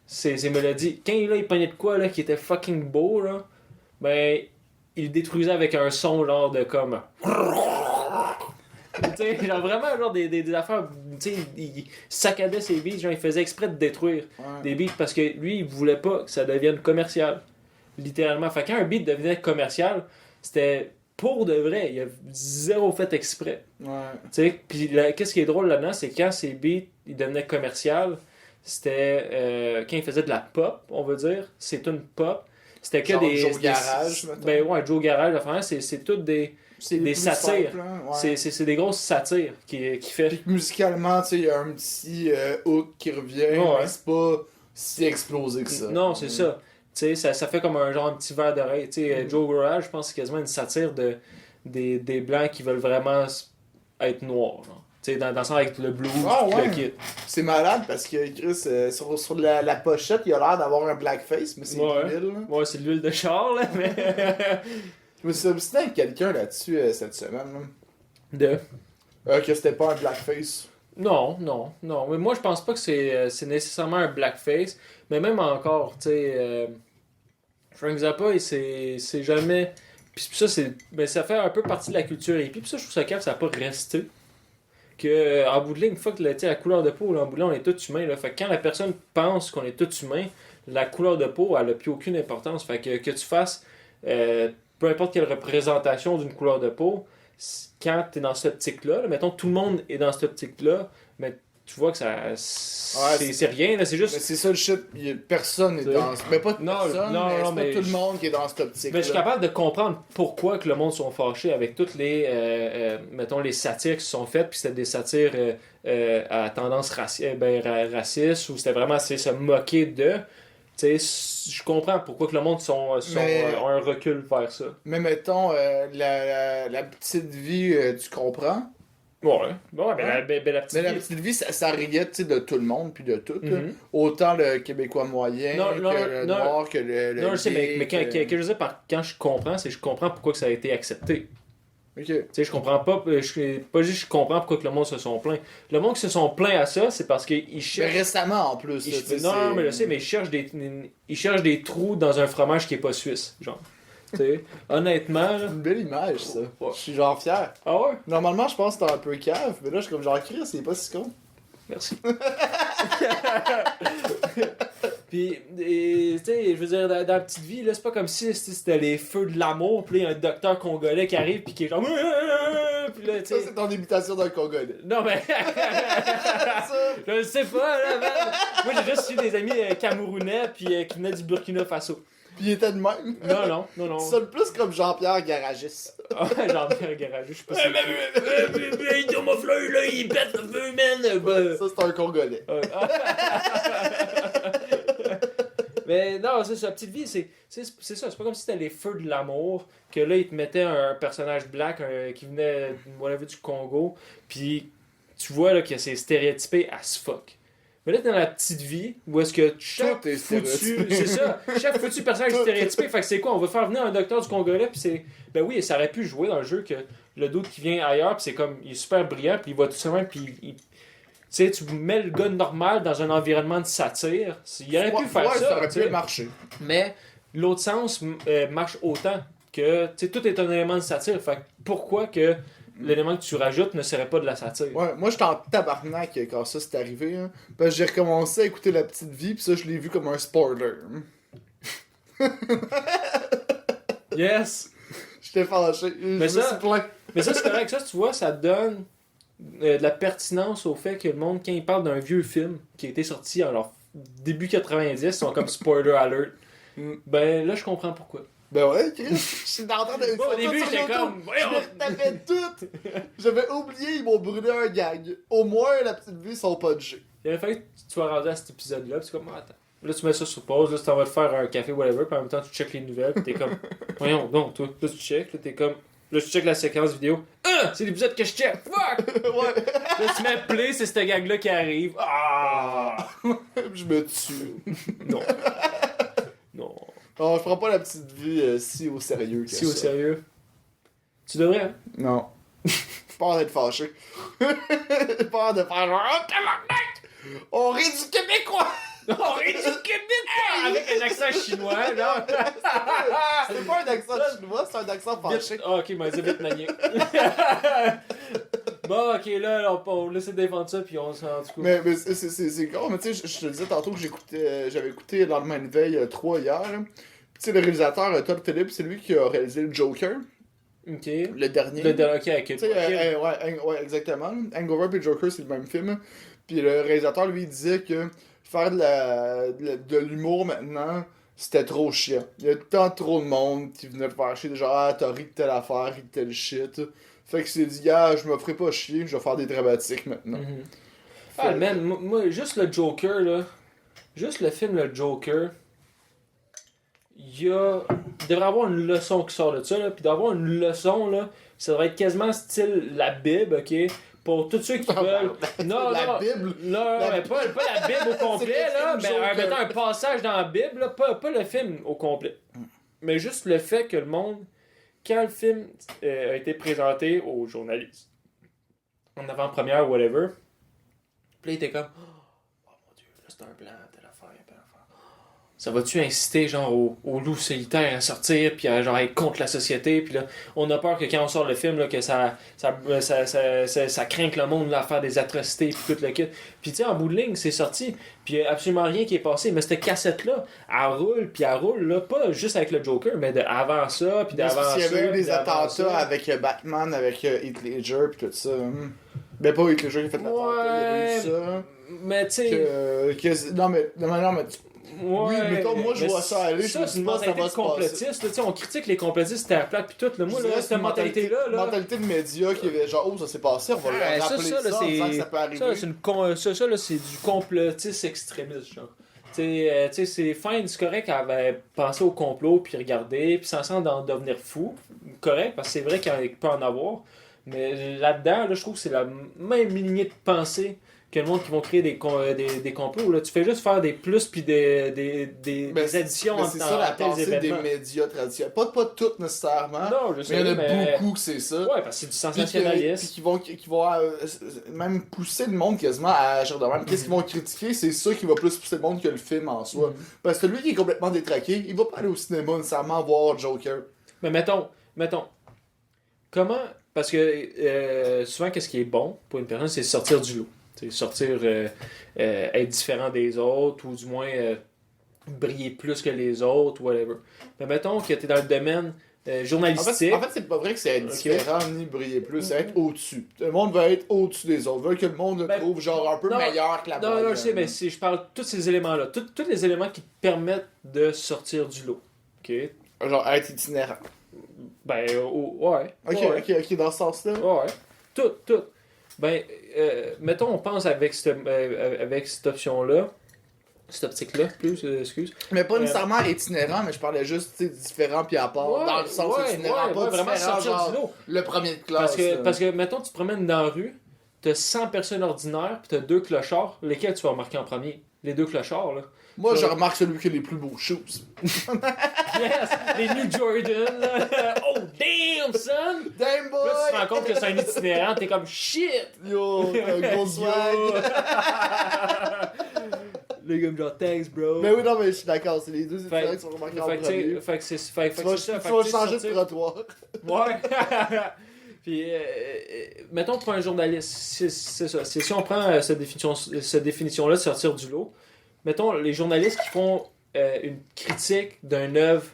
ses mélodies. Quand il pognait de quoi là, qui était fucking beau, là, ben, il le détruisait avec un son genre de comme. T'sais, genre vraiment genre des affaires, il saccadait ses beats, genre il faisait exprès de détruire des beats parce que lui il voulait pas que ça devienne commercial, littéralement. Fait quand un beat devenait commercial, c'était pour de vrai, il y a zéro fait exprès. Puis qu'est-ce qui est drôle là-dedans, c'est quand ces beats ils devenaient commercial, c'était quand il faisait de la pop, on va dire, c'est une pop, c'était que genre des Joe Garage, ben ouais, Joe Garage, enfin, c'est toutes des satires. Simple, hein? Ouais. C'est des grosses satires qui fait. Puis que musicalement, tu sais, il y a un petit hook qui revient, mais c'est pas si explosé que ça. Non, c'est ça. Tu sais, ça fait comme un petit verre d'oreille. Tu sais, Joe Garage, je pense que c'est quasiment une satire des Blancs qui veulent vraiment être noirs. Tu sais, dans le sens avec le blues, le kit. C'est malade parce que Chris, sur la pochette, il a l'air d'avoir un blackface, mais c'est de l'huile. Ouais, c'est de l'huile de char, là, mais. Je me suis obstiné avec quelqu'un là-dessus cette semaine. De. Que c'était pas un blackface. Non. Mais moi, je pense pas que c'est nécessairement un blackface. Mais même encore, tu sais, Frank Zappa, c'est jamais. Puis ça, ça fait un peu partie de la culture hippie. Puis ça, je trouve ça calme, ça n'a pas resté. En bout de ligne, une fois que la couleur de peau, là, en bout de ligne, on est tous humains. Là. Fait que quand la personne pense qu'on est tous humains, la couleur de peau, elle n'a plus aucune importance. Fait que tu fasses peu importe quelle représentation d'une couleur de peau, quand tu es dans cette optique-là, mettons tout le monde est dans cette optique-là, mais tu vois que ça c'est rien, là, c'est juste... Mais c'est ça le shit, personne n'est dans... Mais pas personne, mais tout le monde qui est dans cette optique-là. Mais je suis capable de comprendre pourquoi que le monde sont fâchés avec toutes les mettons les satires qui sont faites, puis c'était des satires à tendance raciste, ou c'était vraiment se moquer de... Tu sais, je comprends pourquoi que le monde ont un recul vers ça. Mais mettons, la petite vie, tu comprends? Ouais, ben, la petite vie. Mais la petite vie, ça riait de tout le monde puis de tout. Autant le Québécois moyen que le noir, que le non, je sais, mais quand je veux dire quand je comprends, c'est que je comprends pourquoi que ça a été accepté. Ok. Tu sais, je comprends pas juste je comprends pourquoi que le monde se sont plaints. Le monde qui se sont plaints à ça, c'est parce qu'ils cherchent... Mais récemment, en plus. Non, mais je sais, mais ils cherchent des trous dans un fromage qui est pas suisse, genre. Tu sais, honnêtement... C'est une belle image, ça. Ouais. Je suis genre fier. Ah ouais? Normalement, je pense que t'es un peu cave, mais là, je suis comme genre, Chris, c'est pas si con. Merci. Puis, tu sais, je veux dire, dans la petite vie, là, c'est pas comme si c'était les feux de l'amour, puis il y a un docteur congolais qui arrive, puis qui est genre. Puis là, ça, c'est ton imitation d'un congolais. Non, mais. Je le sais pas, là, man. Moi, j'ai juste eu des amis camerounais, puis qui venaient du Burkina Faso. Puis il était de même. Non. Ça sonne plus comme Jean-Pierre Garagiste. Jean-Pierre Garagiste, je sais pas si. Il tombe au fleur, là, il pète le feu, man. Ça, c'est un congolais. Mais non, c'est ça, petite vie, c'est ça, c'est pas comme si c'était les feux de l'amour, que là, ils te mettaient un personnage black qui venait du Congo, puis tu vois là que c'est stéréotypé as fuck. Mais là, dans la petite vie, où est-ce que chaque Tout est foutu... stéréotypé. C'est ça, chaque foutu personnage est stéréotypé. Fait que c'est quoi? On va faire venir un docteur du Congolais, puis c'est... Ben oui, ça aurait pu jouer dans le jeu que le doute qui vient ailleurs, puis c'est comme... Il est super brillant, puis il va tout simplement, puis tu sais, tu mets le gars normal dans un environnement de satire. Il aurait pu faire ça. Ça aurait tu sais. pu marcher. Mais l'autre sens marche autant que, tu sais, tout est un élément de satire. Fait que pourquoi que l'élément que tu rajoutes ne serait pas de la satire? Ouais, moi j'étais en tabarnak quand ça s'est arrivé. Hein, parce que j'ai recommencé à écouter La Petite Vie, pis ça je l'ai vu comme un spoiler. Yes! J'étais fâché. Mais Je me ça- suis plaint. Mais ça, c'est correct. Ça, tu vois, ça donne de la pertinence au fait que le monde, quand il parle d'un vieux film qui a été sorti en leur début 90, ils sont comme spoiler alert. Ben là, je comprends pourquoi. Ben ouais, Chris. Je suis en train de. Moi, au début, j'étais comme, voyons. Je tapais tout. J'avais oublié, ils m'ont brûlé un gag. Au moins, La Petite Vie sont pas de jeu. Il aurait fallu que tu sois rendu à cet épisode-là, puis c'est comme, attends. Là, tu mets ça sur pause, là, tu t'en vas te faire un café, whatever, puis en même temps, tu checkes les nouvelles, puis t'es comme, voyons, donc, toi. Là, tu checkes, là, t'es comme, là, tu checkes la séquence vidéo. Ah! C'est l'épisode que je check! Fuck! Ouais. Là, tu mets play, c'est ce gag-là qui arrive. Ah! Je me tue. Non. Non. Non, je prends pas La Petite Vie si au sérieux que Si au ça. sérieux. Tu devrais, hein? Non. J'ai peur d'être fâché. J'ai peur de faire genre, oh, tabarnak! On rit du Québécois! On rit du Québec! Avec un accent chinois, là. C'est pas un accent chinois, c'est un accent fâché. Ah, ok, mais c'est vietnamien. Bon, ok, là, on laisse défendre ça, puis on s'en du coup. Mais c'est con, mais tu sais, je te disais tantôt que j'avais écouté Le lendemain de veille 3 hier. Puis tu sais, le réalisateur Todd Phillips, c'est lui qui a réalisé le Joker, Ok. le dernier. Ok, ok. Tu sais, ouais, exactement. Hangover et Joker, c'est le même film. Puis le réalisateur, lui, il disait que faire de l'humour maintenant, c'était trop chiant. Il y a tant trop de monde qui venait te faire chier. Genre, ah, t'as ri de telle affaire, ri de tel shit. Fait que c'est dit, ah, je me ferai pas chier, je vais faire des dramatiques maintenant. Mhm. Ah, man, moi, juste le Joker, là. Juste le film Le Joker. Il devrait avoir une leçon qui sort de ça, là. Puis d'avoir une leçon, là, ça devrait être quasiment style la Bible, ok? Pour tous ceux qui veulent. Non, La non, Bible? non, La mais pas la Bible au complet, C'est le là. film Mais Joker. mettons un passage dans la Bible, là, pas le film au complet. Mais juste le fait que le monde, quand le film a été présenté aux journalistes, en avant-première ou whatever, puis là, il était comme, oh mon dieu, là c'est un blanc, telle affaire, telle affaire. Ça va-tu inciter genre au loup solitaire à sortir puis à genre être contre la société, puis là on a peur que quand on sort le film là, que ça craint que le monde là, à faire des atrocités puis tout le kit. Puis tu sais en bout de ligne c'est sorti puis y a absolument rien qui est passé, mais cette cassette là elle roule là pas juste avec le Joker mais avant ça puis d'avant ça. Il y avait eu puis des d'avant ça. attentats avec Batman, avec Heath Ledger pis tout ça. Ben pas Heath Ledger qui a fait l'attentat, il y avait eu ça. Mais tu sais Non mais ouais, oui, mettons, moi, je mais vois ça aller, je me c'est dis une pas, ça mentalité va de se passer. complétiste. Là, tu sais, on critique les complétistes, c'était la plate pis tout. Là. Moi, là, cette mentalité-là. Là, mentalité de médias qui avait genre, oh, ça s'est passé, on va ouais, leur rappeler ça, là, en disant que ça peut arriver. ça, c'est ça, là, c'est du complotiste extrémiste, genre. Tu sais, c'est fine, c'est correct à penser au complot, puis regarder, puis sans d'en devenir fou. Correct, parce que c'est vrai qu'il peut en avoir. Mais là-dedans, là, je trouve que c'est la même lignée de pensée que le monde qui vont créer des complots. Là. Tu fais juste faire des plus puis des additions mais c'est ça la pensée des médias traditionnels. Pas toutes nécessairement, Non, je sais, mais il y en a beaucoup que c'est ça. Ouais, parce que c'est du Puis sensationnalisme. qui vont même pousser le monde quasiment à agir de même. Qu'est-ce qu'ils vont critiquer, c'est ça qui va plus pousser le monde que le film en soi. Parce que lui qui est complètement détraqué, il va pas aller au cinéma nécessairement voir Joker. Mais mettons, comment... Parce que souvent, qu'est-ce qui est bon pour une personne, c'est sortir du lot. T'sais, sortir, être différent des autres, ou du moins briller plus que les autres, whatever. Mais mettons que tu es dans le domaine journalistique. En fait, c'est pas vrai que c'est être différent ni briller plus, c'est être au-dessus. Le monde veut être au-dessus des autres, veut que le monde le trouve genre un peu meilleur que la moyenne. Non, je sais, mais je parle de tous ces éléments-là. Tous les éléments qui te permettent de sortir du lot. OK? Genre être itinérant. Ben, ouais. Ok, dans ce sens-là. Ouais. Tout. Ben, mettons, on pense avec cette option-là, cette optique-là, plus, excuse. Mais pas nécessairement itinérant, mais je parlais juste, tu sais, différent puis à part. Dans le sens itinérant, pas vraiment différent, sortir genre du lot. le premier de classe. Parce que, mettons, tu te promènes dans la rue, t'as 100 personnes ordinaires, puis t'as 2 clochards, lesquels tu vas remarquer en premier? Les 2 clochards, là. Moi, Ouais. je remarque celui qui a les plus beaux shoes. Yes! Les New Jordan, là. Oh, damn, son! Damn boy! Là, tu te rends compte que c'est un itinérant, t'es comme shit! Yo, t'as un gros swag! Les gars, genre, thanks, bro. Mais oui, non, mais je suis d'accord, c'est les deux Fait- étudiants qui sont remarqués en Fait que, tu sais, premier. fait que c'est Tu vas ça. Fait tu vas que, changer de sortir- trottoir. Ouais. Puis, mettons pour un journaliste, c'est ça. Si on prend cette définition-là de sortir du lot, mettons les journalistes qui font une critique d'une œuvre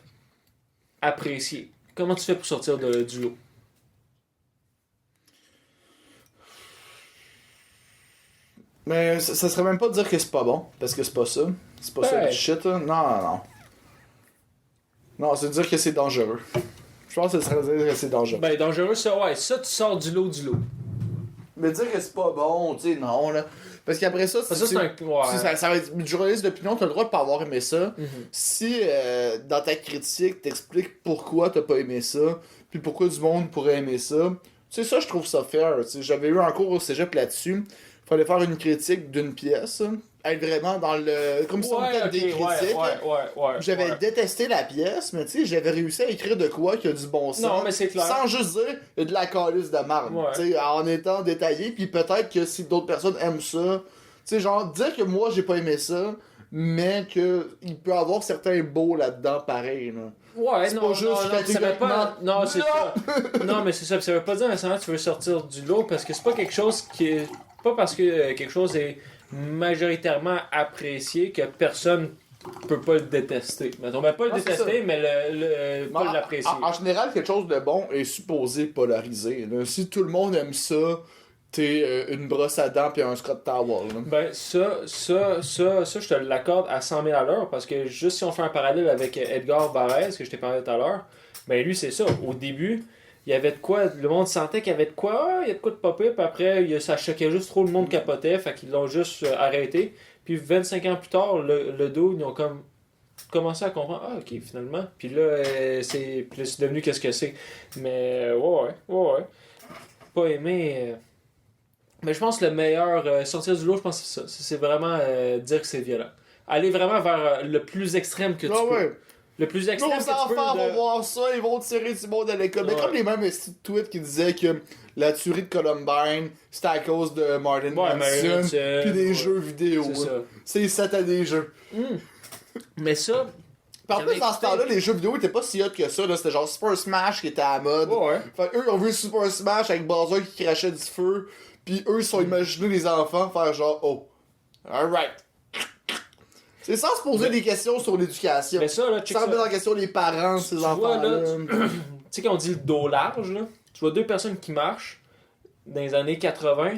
appréciée. Comment tu fais pour sortir du lot? Mais ça serait même pas de dire que c'est pas bon, parce que c'est pas ça. C'est pas ça Ouais. du shit, là. Non. Non, c'est de dire que c'est dangereux. Je pense que ça serait de dire que c'est dangereux. Ben, dangereux, ça, ouais. Ça, tu sors du lot. Mais dire que c'est pas bon, tu sais, non, là. Parce qu'après ça, Parce que ça, c'est un. Ouais. ça va être. Journaliste d'opinion, t'as le droit de pas avoir aimé ça. Mhm. Si dans ta critique, t'expliques pourquoi t'as pas aimé ça, puis pourquoi du monde pourrait aimer ça, tu sais, ça, je trouve ça fair. Tu sais, j'avais eu un cours au cégep là-dessus. Fallait faire une critique d'une pièce, être vraiment dans le. Comme si on était des critiques. Ouais. J'avais ouais. détesté la pièce, mais tu sais, j'avais réussi à écrire de quoi qui a du bon sens. Non, mais c'est clair. Sans juste dire il y a de la calice de marde. Ouais. Tu sais, en étant détaillé, puis peut-être que si d'autres personnes aiment ça, tu sais, genre, dire que moi j'ai pas aimé ça, mais que il peut avoir certains beaux là-dedans pareil, là. Ouais, C'est non, pas juste non, ça veut pas... Non, c'est Non! ça. Non, mais c'est ça. Ça veut pas dire nécessairement que tu veux sortir du lot, parce que c'est pas quelque chose qui est... Pas parce que quelque chose est majoritairement apprécié que personne peut pas le détester. Mettons, ben pas le Ah, c'est détester, ça. mais pas Mais l'apprécier. en général, quelque chose de bon est supposé polariser, là. Si tout le monde aime ça, t'es une brosse à dents puis un Scott Towel, là. Ben, ça, je te l'accorde à 100 000 à l'heure, parce que juste si on fait un parallèle avec Edgar Varèse, que je t'ai parlé tout à l'heure, ben lui, c'est ça. Au début, il y avait de quoi, le monde sentait qu'il y avait de quoi, il y a de quoi de pas pire, puis après, ça choquait juste trop, le monde capotait, fait qu'ils l'ont juste arrêté. Puis 25 ans plus tard, le dos, ils ont comme commencé à comprendre, ah ok, finalement. Puis là, c'est devenu qu'est-ce que c'est. Mais ouais. Pas aimé. Mais je pense que le meilleur, sortir du lot, je pense que c'est ça. C'est vraiment dire que c'est violent. Aller vraiment vers le plus extrême que tu Ah peux. ouais. Le plus extrême Nos que tu enfants peux. vont voir ça, ils vont tirer du monde à l'école. Mais Ouais. comme les mêmes petits tweets qui disaient que la tuerie de Columbine, c'était à cause de Martin Ouais, Marilyn Manson, Manson, puis des ouais. jeux vidéo. C'est ça. C'est ça, t'as des jeux. Mais ça, Puis en J'avais plus, dans ce écouté- temps-là, les jeux vidéo étaient pas si hot que ça. Là. C'était genre Super Smash qui était à la mode. ouais. Fait eux, ils ont vu Super Smash avec Bowser qui crachait du feu. Puis eux, ils se sont imaginés les enfants faire genre, oh, alright. C'est sans se poser des questions sur l'éducation. Mais ça, là, check Sans ça. remettre en question les parents de ces Tu vois, enfants-là. là, Tu sais, quand on dit le dos large, là, tu vois deux personnes qui marchent dans les années 80.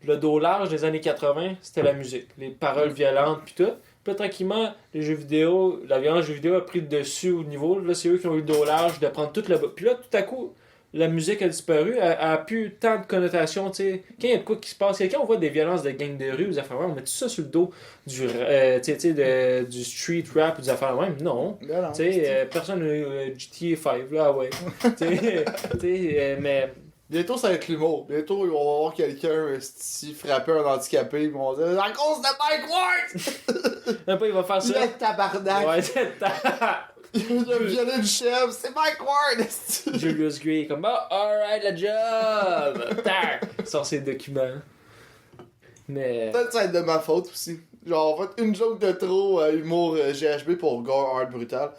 Le dos large des années 80, c'était la musique. Les paroles violentes, puis tout. Puis là, tranquillement, les jeux vidéo, la violence des jeux vidéo a pris le dessus au niveau. Là, c'est eux qui ont eu le dos large de prendre tout le bas. Puis là, tout à coup, la musique a disparu, elle a plus tant de connotations, tu sais. Quand il y a de quoi qui se passe, quand on voit des violences de gangs de rue ou des affaires, on met tout ça sur le dos du, du street rap ou des affaires même. Non. Ben non, Tu sais, personne GTA 5, là, ouais. Tu sais, mais. Bientôt, ça va être l'humour. Bientôt, ils vont voir quelqu'un si frapper un handicapé. Ils vont dire à cause de Mike Ward! Même pas, il va faire ça. Le tabarnak! Ouais, Il a violé une chèvre, c'est Mike Ward! esti. Julius Gray, comme, oh, alright, le job! Tac! Sort ses documents. Mais. Peut-être que ça va être de ma faute aussi. Genre, en fait, une joke de trop, humour GHB pour gore hard brutal.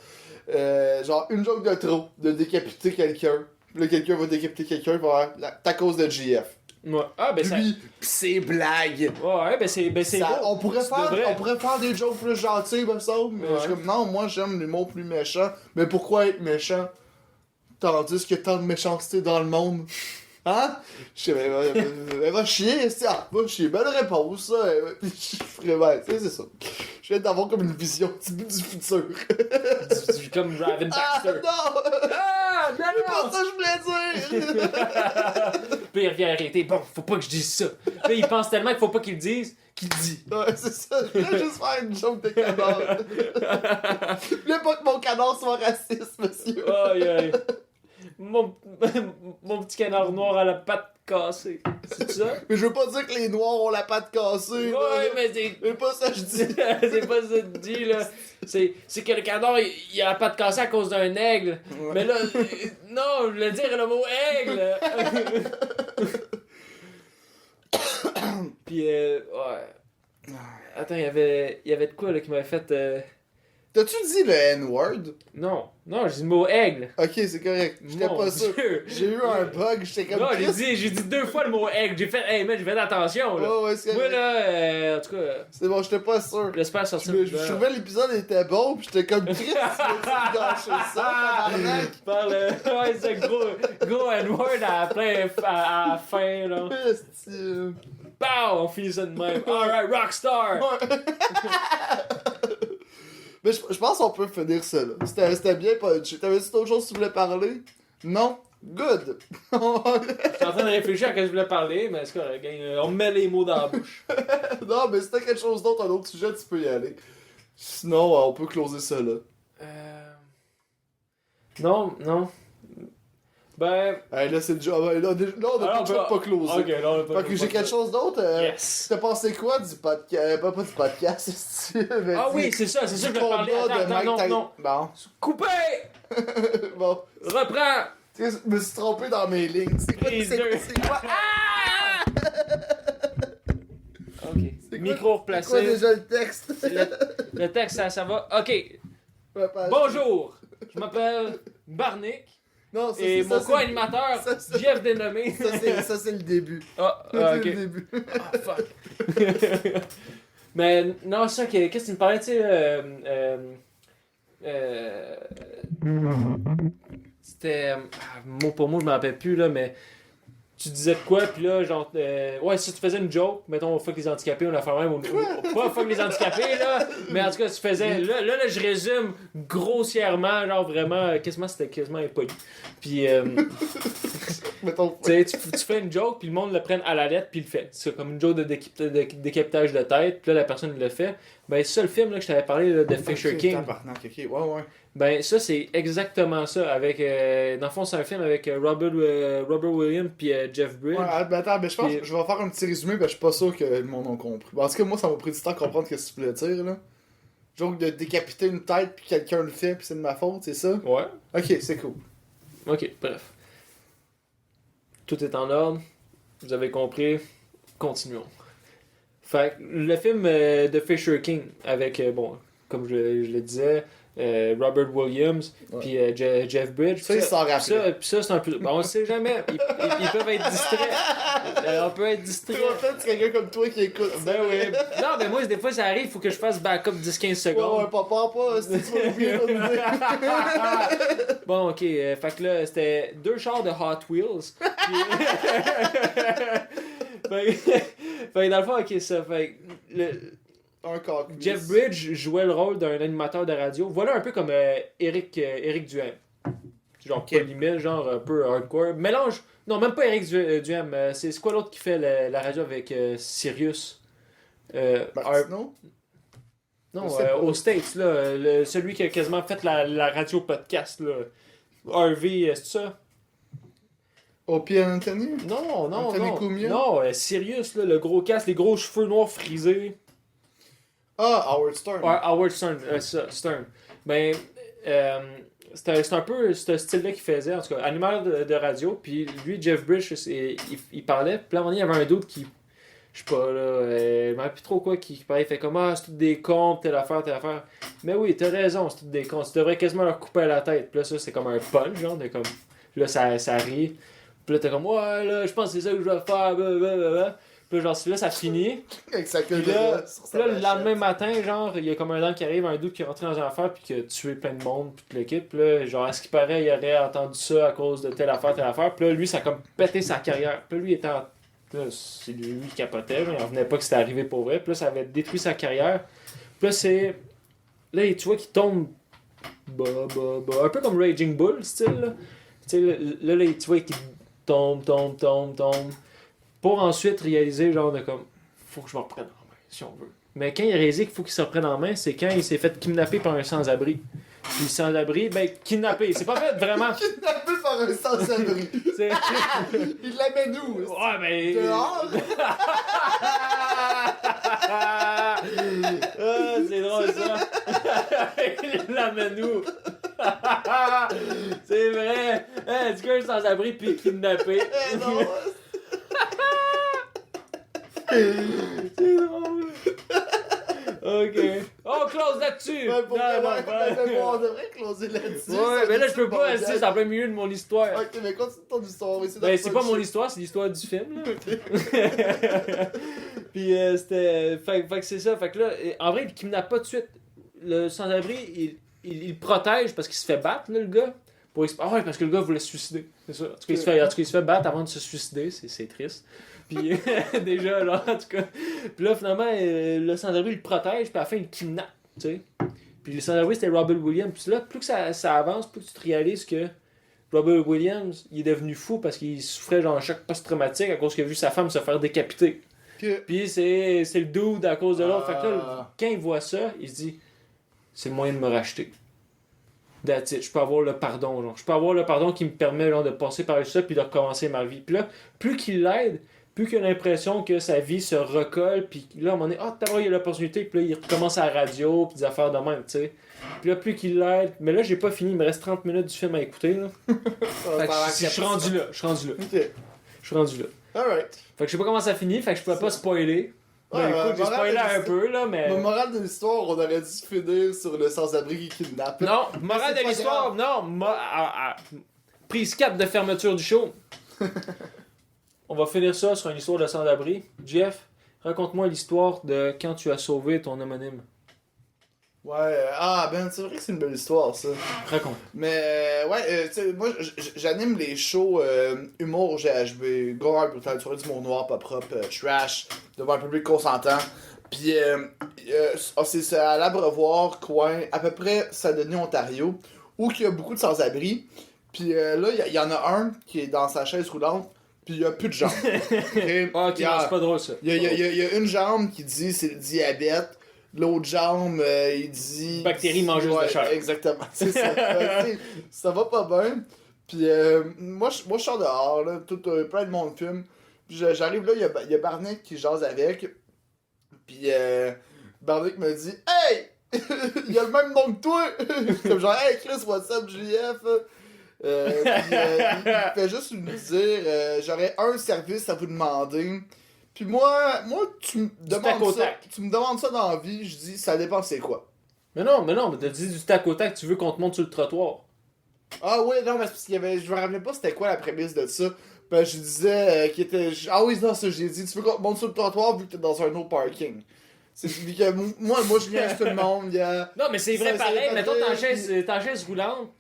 Genre, une joke de trop, de décapiter quelqu'un. Là, quelqu'un va décapiter quelqu'un, il va faire à cause de GF. Ouais. Ah, ben ça. Lui, pis c'est blague. Ouais, ben c'est Ça- beau. on, pourrait Tu faire, devrais. on pourrait faire des jokes plus gentils, me semble. Mais Ouais. je suis comme, non, moi j'aime l'humour plus méchant. Mais pourquoi être méchant? Tandis qu'il y a tant de méchanceté dans le monde. Hein? Je sais, mais va chier, c'est va chier. Belle réponse, ça. Puis je ferais, ouais, tu sais, c'est ça. Je viens d'avoir comme une vision du futur. Comme Raven Ah Baxter. non! Ah, non, C'est pas ça que je voulais dire! Puis il revient arrêter. Bon, faut pas que je dise ça. Là, il pense tellement qu'il faut pas qu'il le dise, qu'il le dit. Ouais, c'est ça. Je voulais juste faire une joke de canard. Je voulais pas que mon canard soit raciste, monsieur. Aïe, aïe. Mon petit canard noir à la patte cassée. C'est ça? Mais je veux pas dire que les noirs ont la patte cassée. Ouais, là. mais c'est. C'est pas ça que je dis. C'est pas ça que tu dis, là. C'est que le canard, il a la patte cassée à cause d'un aigle. Ouais. Mais là, non, je voulais dire le mot aigle. Puis, ouais. Attends, il y avait de quoi, là, qui m'avait fait. T'as-tu dit le N-word? Non, j'ai dit le mot aigle. Ok, c'est correct. J'étais Mon pas sûr. Dieu. J'ai eu un bug, j'étais comme. Non, Chris. j'ai dit 2 fois le mot aigle. J'ai fait, hey, man, j'ai fait attention, là. Ouais, c'est Moi, correct. là, en tout cas, C'est bon, j'étais pas sûr. j'espère Je sortir. je trouvais l'épisode était bon, pis j'étais comme Chris, tu veux gâcher ça, tabarnak? Par le. Ouais, c'est gros N-word à la fin, là. Esti. Pow! On finit ça de même. Alright, Rockstar! Ouais. Mais je pense qu'on peut finir ça là. C'était bien punché. T'avais-tu d'autres choses que tu voulais parler? Non? Good! Je suis en train de réfléchir à quoi je voulais parler, mais c'est correct. On me met les mots dans la bouche. Non, mais si t'as quelque chose d'autre, un autre sujet, tu peux y aller. Sinon, on peut closer ça là. Non. Ben. Hey, là, c'est déjà. Là, on a plus de pas closer. Ok, là, on a pas Fait que j'ai quelque chose d'autre. Yes! T'as pensé quoi du podcast? Pas du podcast, c'est Ah oui, c'est ça que je voulais parler. Attends, non. Bon. Coupé! Bon. Reprends! Tu sais, je me suis trompé dans mes lignes. C'est quoi? Les C'est deux. c'est quoi? Ah! Ok. C'est quoi- Micro C'est quoi replacé. déjà le texte? Le texte, ça va. Ok. Ouais, pas- Bonjour! Je m'appelle Barnick. Non, ça, Et c'est- mon ça, c'est- co-animateur, ça, c'est- Jeff Dénommé. Ça, c'est le début. Ah, Ça, ok. c'est le début. Ah, fuck. Mais non, c'est ça, qu'est-ce que tu me parlais, tu sais, c'était, mot pour mot, je m'en rappelle plus, là, mais tu disais de quoi, puis là, genre, ouais, si tu faisais une joke, mettons, fuck les handicapés, on l'a fait même, pas fuck les handicapés, là, mais en tout cas, tu faisais, là, je résume grossièrement, genre, vraiment, c'était quasiment impoli. Puis, Mettons. tu sais, tu fais une joke, puis le monde le prenne à la lettre, puis il le fait. C'est comme une joke de décapitage de tête, puis là, la personne le fait. Ben, c'est ça le film là, que je t'avais parlé là, de Fisher King. Tabarnak, ok, ouais. Ben, ça, c'est exactement ça. Avec, dans le fond, c'est un film avec Robert Williams puis Jeff Bridges. Ouais, ben attends, je pense que je vais faire un petit résumé, ben je suis pas sûr que le monde a compris. En tout cas, moi, ça m'a pris du temps à comprendre ce que tu voulais dire, là. Genre de décapiter une tête, puis quelqu'un le fait, puis c'est de ma faute, c'est ça? Ouais. Ok, c'est cool. Ok, bref. Tout est en ordre. Vous avez compris. Continuons. Fait que le film de Fisher King, avec, bon, comme je le disais, Robert Williams, Ouais. puis Jeff Bridges. Ça, il s'en rappelle. Puis ça, c'est un peu. Bon, on sait jamais. Ils peuvent être distraits. On peut être distrait. En fait, c'est quelqu'un comme toi qui écoute. Ben oui. Non, mais moi, des fois, ça arrive, il faut que je fasse backup 10-15 secondes. Ouais, pas, si tu vas oublier de nous dire. Bon, ok. Fait que là, c'était 2 chars de Hot Wheels. Puis... fait que dans le fond, ok, ça. Fait que Un coq. Jeff Bridges jouait le rôle d'un animateur de radio. Voilà un peu comme Eric Duhem. Genre, Ok. polymer, genre un peu hardcore. Mélange. Non, même pas Eric Duhem. C'est quoi l'autre qui fait la radio avec Sirius Martino? Non, Je sais pas. aux States, là. Celui qui a quasiment fait la radio podcast, là. Harvey, c'est ça? Opie Anthony? Non, Anthony Cumia? Non, Sirius, là, le gros casque, les gros cheveux noirs frisés. Ah, Howard Stern. Ouais, Howard Stern, Stern. Ben, c'était un peu ce style-là qu'il faisait, en tout cas, animateur de radio, puis lui, Jeff Bridges, il parlait, puis là, à un moment donné, il y avait un doute qui, je sais pas, là, je m'en rappelle plus trop quoi, qui parlait, il fait comme, ah, c'est tout des cons, telle affaire. Mais oui, t'as raison, c'est tout des cons, tu devrais quasiment leur couper la tête, puis là, ça, c'est comme un punch, genre, de comme, là, ça rit, puis là, t'es comme, ouais, là, je pense que c'est ça que je dois faire, blablabla. Puis là, genre, là, ça finit. Avec sa queue Puis de là, rat sur sa puis là, le machette. lendemain matin, genre, il y a comme un homme qui arrive, un doute qui est rentré dans une affaire, puis qui a tué plein de monde, puis toute l'équipe. Puis là, genre, à ce qui paraît, il aurait entendu ça à cause de telle affaire. Puis là, lui, ça a comme pété sa carrière. Puis là, lui, était en... Là, c'est lui qui capotait, là, il en venait pas que c'était arrivé pour vrai. Puis là, ça avait détruit sa carrière. Puis là, c'est... Là, tu vois qu'il tombe... Un peu comme Raging Bull, style, là. Tu sais, là, tu vois qu'il tombe. Pour ensuite réaliser, genre, de comme... Faut que je me reprenne en main, si on veut. Mais quand il a réalisé qu'il faut qu'il se reprenne en main, c'est quand il s'est fait kidnapper par un sans-abri. Puis le sans-abri, kidnappé. C'est pas fait vraiment. Kidnappé par un sans-abri. C'est... Il l'amène où? Ouais, mais. Dehors? Ah, c'est drôle ça. Il l'amène où? C'est vrai. Du coup, un sans-abri puis kidnappé. Non. C'est drôle. Ok. On close là-dessus. Ouais, pour Non, vrai, bon, on devrait closer là-dessus. Ouais, mais là, je peux pas rester, c'est en plein milieu de mon histoire. Ok, mais continue ton histoire. C'est pas mon histoire, c'est l'histoire du film, là. Puis c'était. Fait que c'est ça. Fait que là, en vrai, il kidnappe pas tout de suite. Le sans-abri, il protège parce qu'il se fait battre, là, le gars. Ah ouais, parce que le gars voulait se suicider. C'est ça. En tout cas, il se fait battre avant de se suicider. C'est triste. Puis déjà, là, en tout cas. Puis là, finalement, le sans-abri, il le protège. Puis à la fin, il le kidnappe. Tu sais. Puis le sans-abri, c'était Robert Williams. Puis là, plus que ça avance, plus tu te réalises que Robert Williams, il est devenu fou parce qu'il souffrait genre un choc post-traumatique à cause qu'il a vu sa femme se faire décapiter. Puis c'est le dude à cause de l'autre. Fait que là, quand il voit ça, il se dit c'est le moyen de me racheter. That's it. Je peux avoir le pardon. Genre. Je peux avoir le pardon qui me permet genre, de passer par ça puis de recommencer ma vie. Puis là, plus qu'il l'aide, plus qu'il a l'impression que sa vie se recolle. Puis là, à un moment donné, il y a l'opportunité. Puis là, il recommence à la radio. Puis des affaires de même, tu sais. Puis là, plus qu'il l'aide. Mais là, j'ai pas fini. Il me reste 30 minutes du film à écouter. Là. Fait que je suis rendu là. Je suis rendu là. Alright. Fait que je sais pas comment ça finit. Fait que je pouvais pas spoiler. Ouais, écoute, j'ai spoilé un peu, là, mais... Le moral de l'histoire, on aurait dû finir sur le sans-abri qui kidnappe. Non, moral de l'histoire, non. Prise 4 de fermeture du show. On va finir ça sur une histoire de sans-abri. Jeff, raconte-moi l'histoire de quand tu as sauvé ton homonyme. Ouais, c'est vrai que c'est une belle histoire, ça. Raconte. Mais, tu sais, moi, j'anime les shows humour GHB, gore, brutal, d'humour noir, pas propre, trash, devant un public consentant. Puis, c'est à l'Abreuvoir, coin, à peu près Saint-Denis, Ontario, où il y a beaucoup de sans-abri. Puis là, il y en a un qui est dans sa chaise roulante, puis il y a plus de jambes. Okay? Ok, c'est pas drôle, ça. Il y a une jambe qui dit c'est le diabète. L'autre jambe, il dit... Bactéries mangeuse de chair. Exactement, c'est ça. Ça va pas bien. Puis moi, je sors dehors, là, plein de monde fume. Puis j'arrive là, il y a Barnick qui jase avec. Puis Barnick me dit « Hey! Il y a le même nom que toi! » Comme genre « Hey Chris, what's up, JF? » il fait juste nous dire « J'aurais un service à vous demander. » Puis moi, tu me demandes ça dans la vie, je dis, ça dépend c'est quoi. Mais non, t'as dit du tac au tac, tu veux qu'on te monte sur le trottoir. Ah ouais, non, mais c'est parce qu'il y avait, je me rappelais pas c'était quoi la prémisse de ça. Ben je disais qu'il était, ah oui, non, ça j'ai dit, tu veux qu'on te monte sur le trottoir vu que t'es dans un autre parking. C'est que moi je viens tout le monde, Non, mais c'est vrai pareil, mettons ta chaise roulante.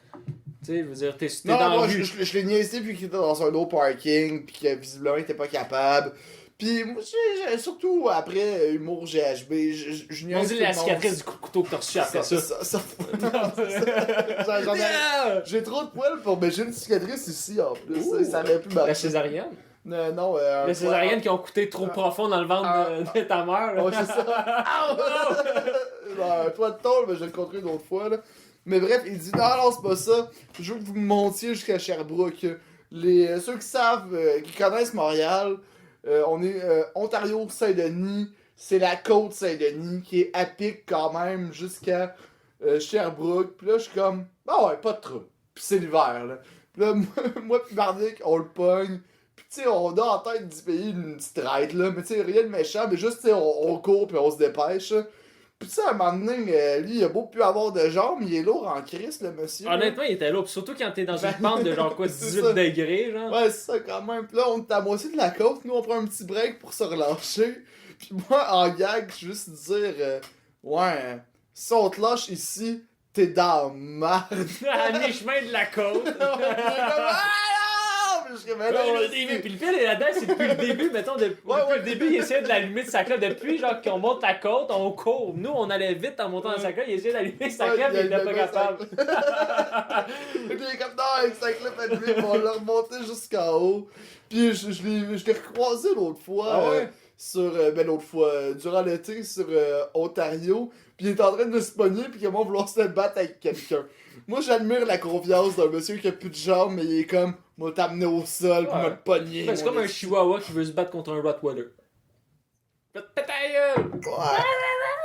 Tu sais, je veux dire, t'es non, dans moi, la rue. je l'ai niaisé puis qu'il était dans un autre parking, puis que visiblement il était pas capable. Pis moi, surtout après humour GHB, je On dit la cicatrice du couteau que t'as reçu après ça. J'ai trop de poils pour mais j'ai une cicatrice ici en plus. Ça aurait pu marcher. La césarienne? Non, les césariennes qui ont coûté trop profond dans le ventre de ta mère. Là. Ouais, c'est ça. Un toit de tôle, mais je vais le contrer une autre fois. Là. Mais bref, il dit non, c'est pas ça. Je veux que vous me montiez jusqu'à Sherbrooke. Ceux qui savent, qui connaissent Montréal, on est Ontario, Saint-Denis, c'est la côte Saint-Denis qui est à pic quand même jusqu'à Sherbrooke. Puis là, je suis comme, ouais, pas de trouble. Puis c'est l'hiver, là. Puis là, moi pis Bardic, on le pogne. Puis tu sais, on a en tête d'y payer une petite ride, là. Mais tu sais, rien de méchant, mais juste, tu sais, on court puis on se dépêche. Là. Puis tu sais, à un moment donné, lui, il a beau plus avoir de jambes, il est lourd en crise, le monsieur. Honnêtement, il était lourd. Surtout quand t'es dans une pente de genre quoi, 18 degrés, genre. Ouais, c'est ça quand même. Puis là, on est à moitié de la côte, nous on prend un petit break pour se relâcher. Puis moi, en gag, juste dire, si on te lâche ici, t'es dans la merde. À mi-chemin de la côte. Le début. Puis le pire là-dedans, c'est depuis le début, mettons, depuis le début, il essayait de l'allumer de sa clope. Depuis, genre, qu'on monte la côte, on court. Nous, on allait vite en montant dans sa clope, il essayait d'allumer sa clope, il était pas capable. Il est comme non, avec sa clope allumée, on l'a remonté jusqu'en haut. Puis je l'ai recroisé l'autre fois. sur, ben l'autre fois, durant l'été, sur Ontario, puis il est en train de se pogner, puis comment vouloir se battre avec quelqu'un. Moi, j'admire la confiance d'un monsieur qui a plus de jambes, mais il est comme, moi t'amener au sol, puis Ouais. m'a pogné. Ben, c'est comme un chihuahua qui veut se battre contre un Rottweiler. Pète ta gueule! Ouais.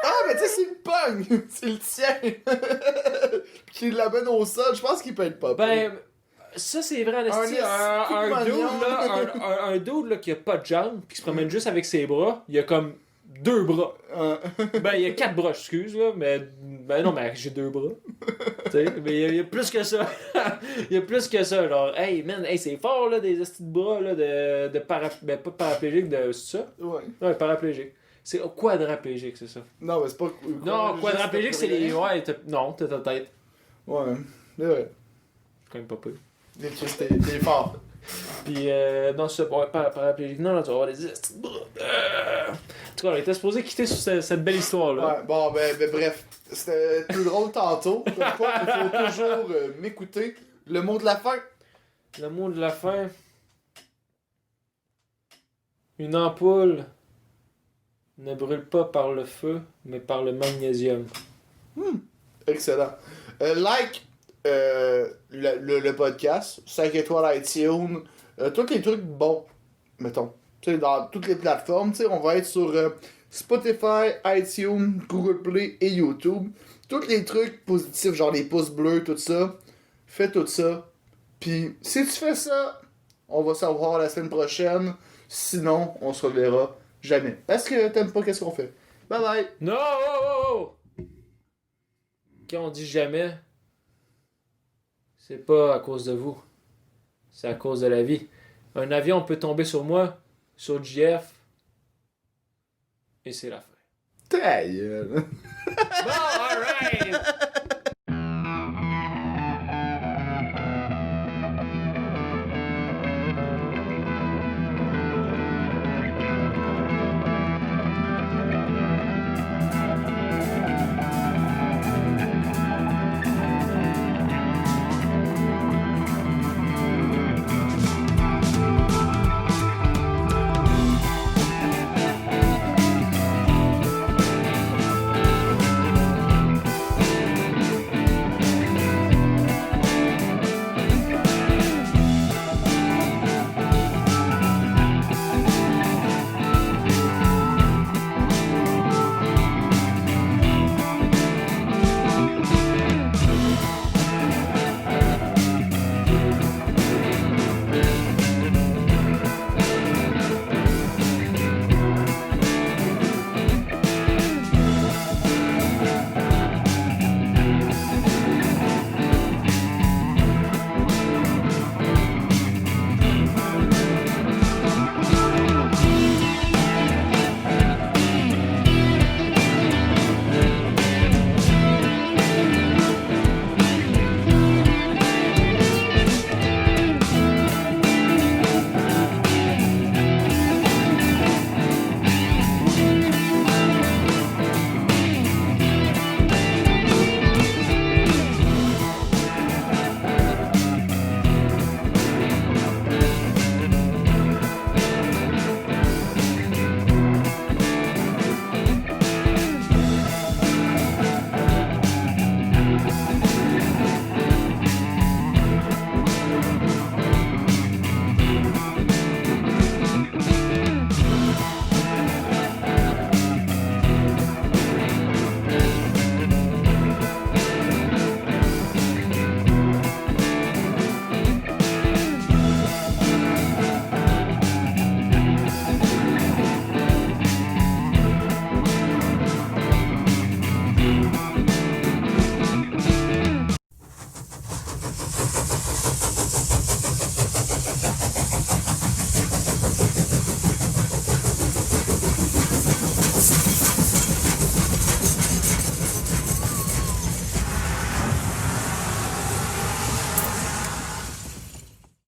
Ah, mais tu sais, c'est le pogne, c'est le tien. Puis qu'il l'amène au sol, je pense qu'il peut être pas pire. Ben, ça c'est vrai, en esti, un dude là, un dude là qui a pas de jambes, pis qui se promène juste avec ses bras, il a comme 2 bras. Ben, il y a 4 bras, excuse, là, mais. Ben non, mais j'ai 2 bras. Tu sais, mais il y a plus que ça. Il y a plus que ça, genre, hey man, hey, c'est fort, là, des estis de bras, là, de ben, pas paraplégique, de. C'est ça? Ouais. Ouais, paraplégique. C'est quadraplégique, c'est ça. Non, mais c'est pas. Non, quadraplégique, c'est les. Ouais, non, t'as ta tête. Ouais, c'est vrai. C'est quand même pas pire. T'es fort. Puis, non, c'est pas paraplégique. Non, là, tu vas avoir des estis de bras. En tout cas, on était supposé quitter sur cette belle histoire-là. Ouais, bon, ben bref. C'était plus drôle tantôt. Comme quoi, il faut toujours m'écouter. Le mot de la fin. Le mot de la fin. Une ampoule ne brûle pas par le feu, mais par le magnésium. Excellent. Like le podcast, 5 étoiles à iTunes, tous les trucs bons, mettons. Tu sais, dans toutes les plateformes, tu sais, on va être sur Spotify, iTunes, Google Play et YouTube. Tous les trucs positifs, genre les pouces bleus, tout ça. Fais tout ça. Puis, si tu fais ça, on va se revoir la semaine prochaine. Sinon, on se reverra jamais. Est-ce que t'aimes pas qu'est-ce qu'on fait? Bye bye! Non, oh, oh! Quand on dit jamais, c'est pas à cause de vous. C'est à cause de la vie. Un avion peut tomber sur moi, sur JF, et c'est la fin. Ta gueule. Bon, alright!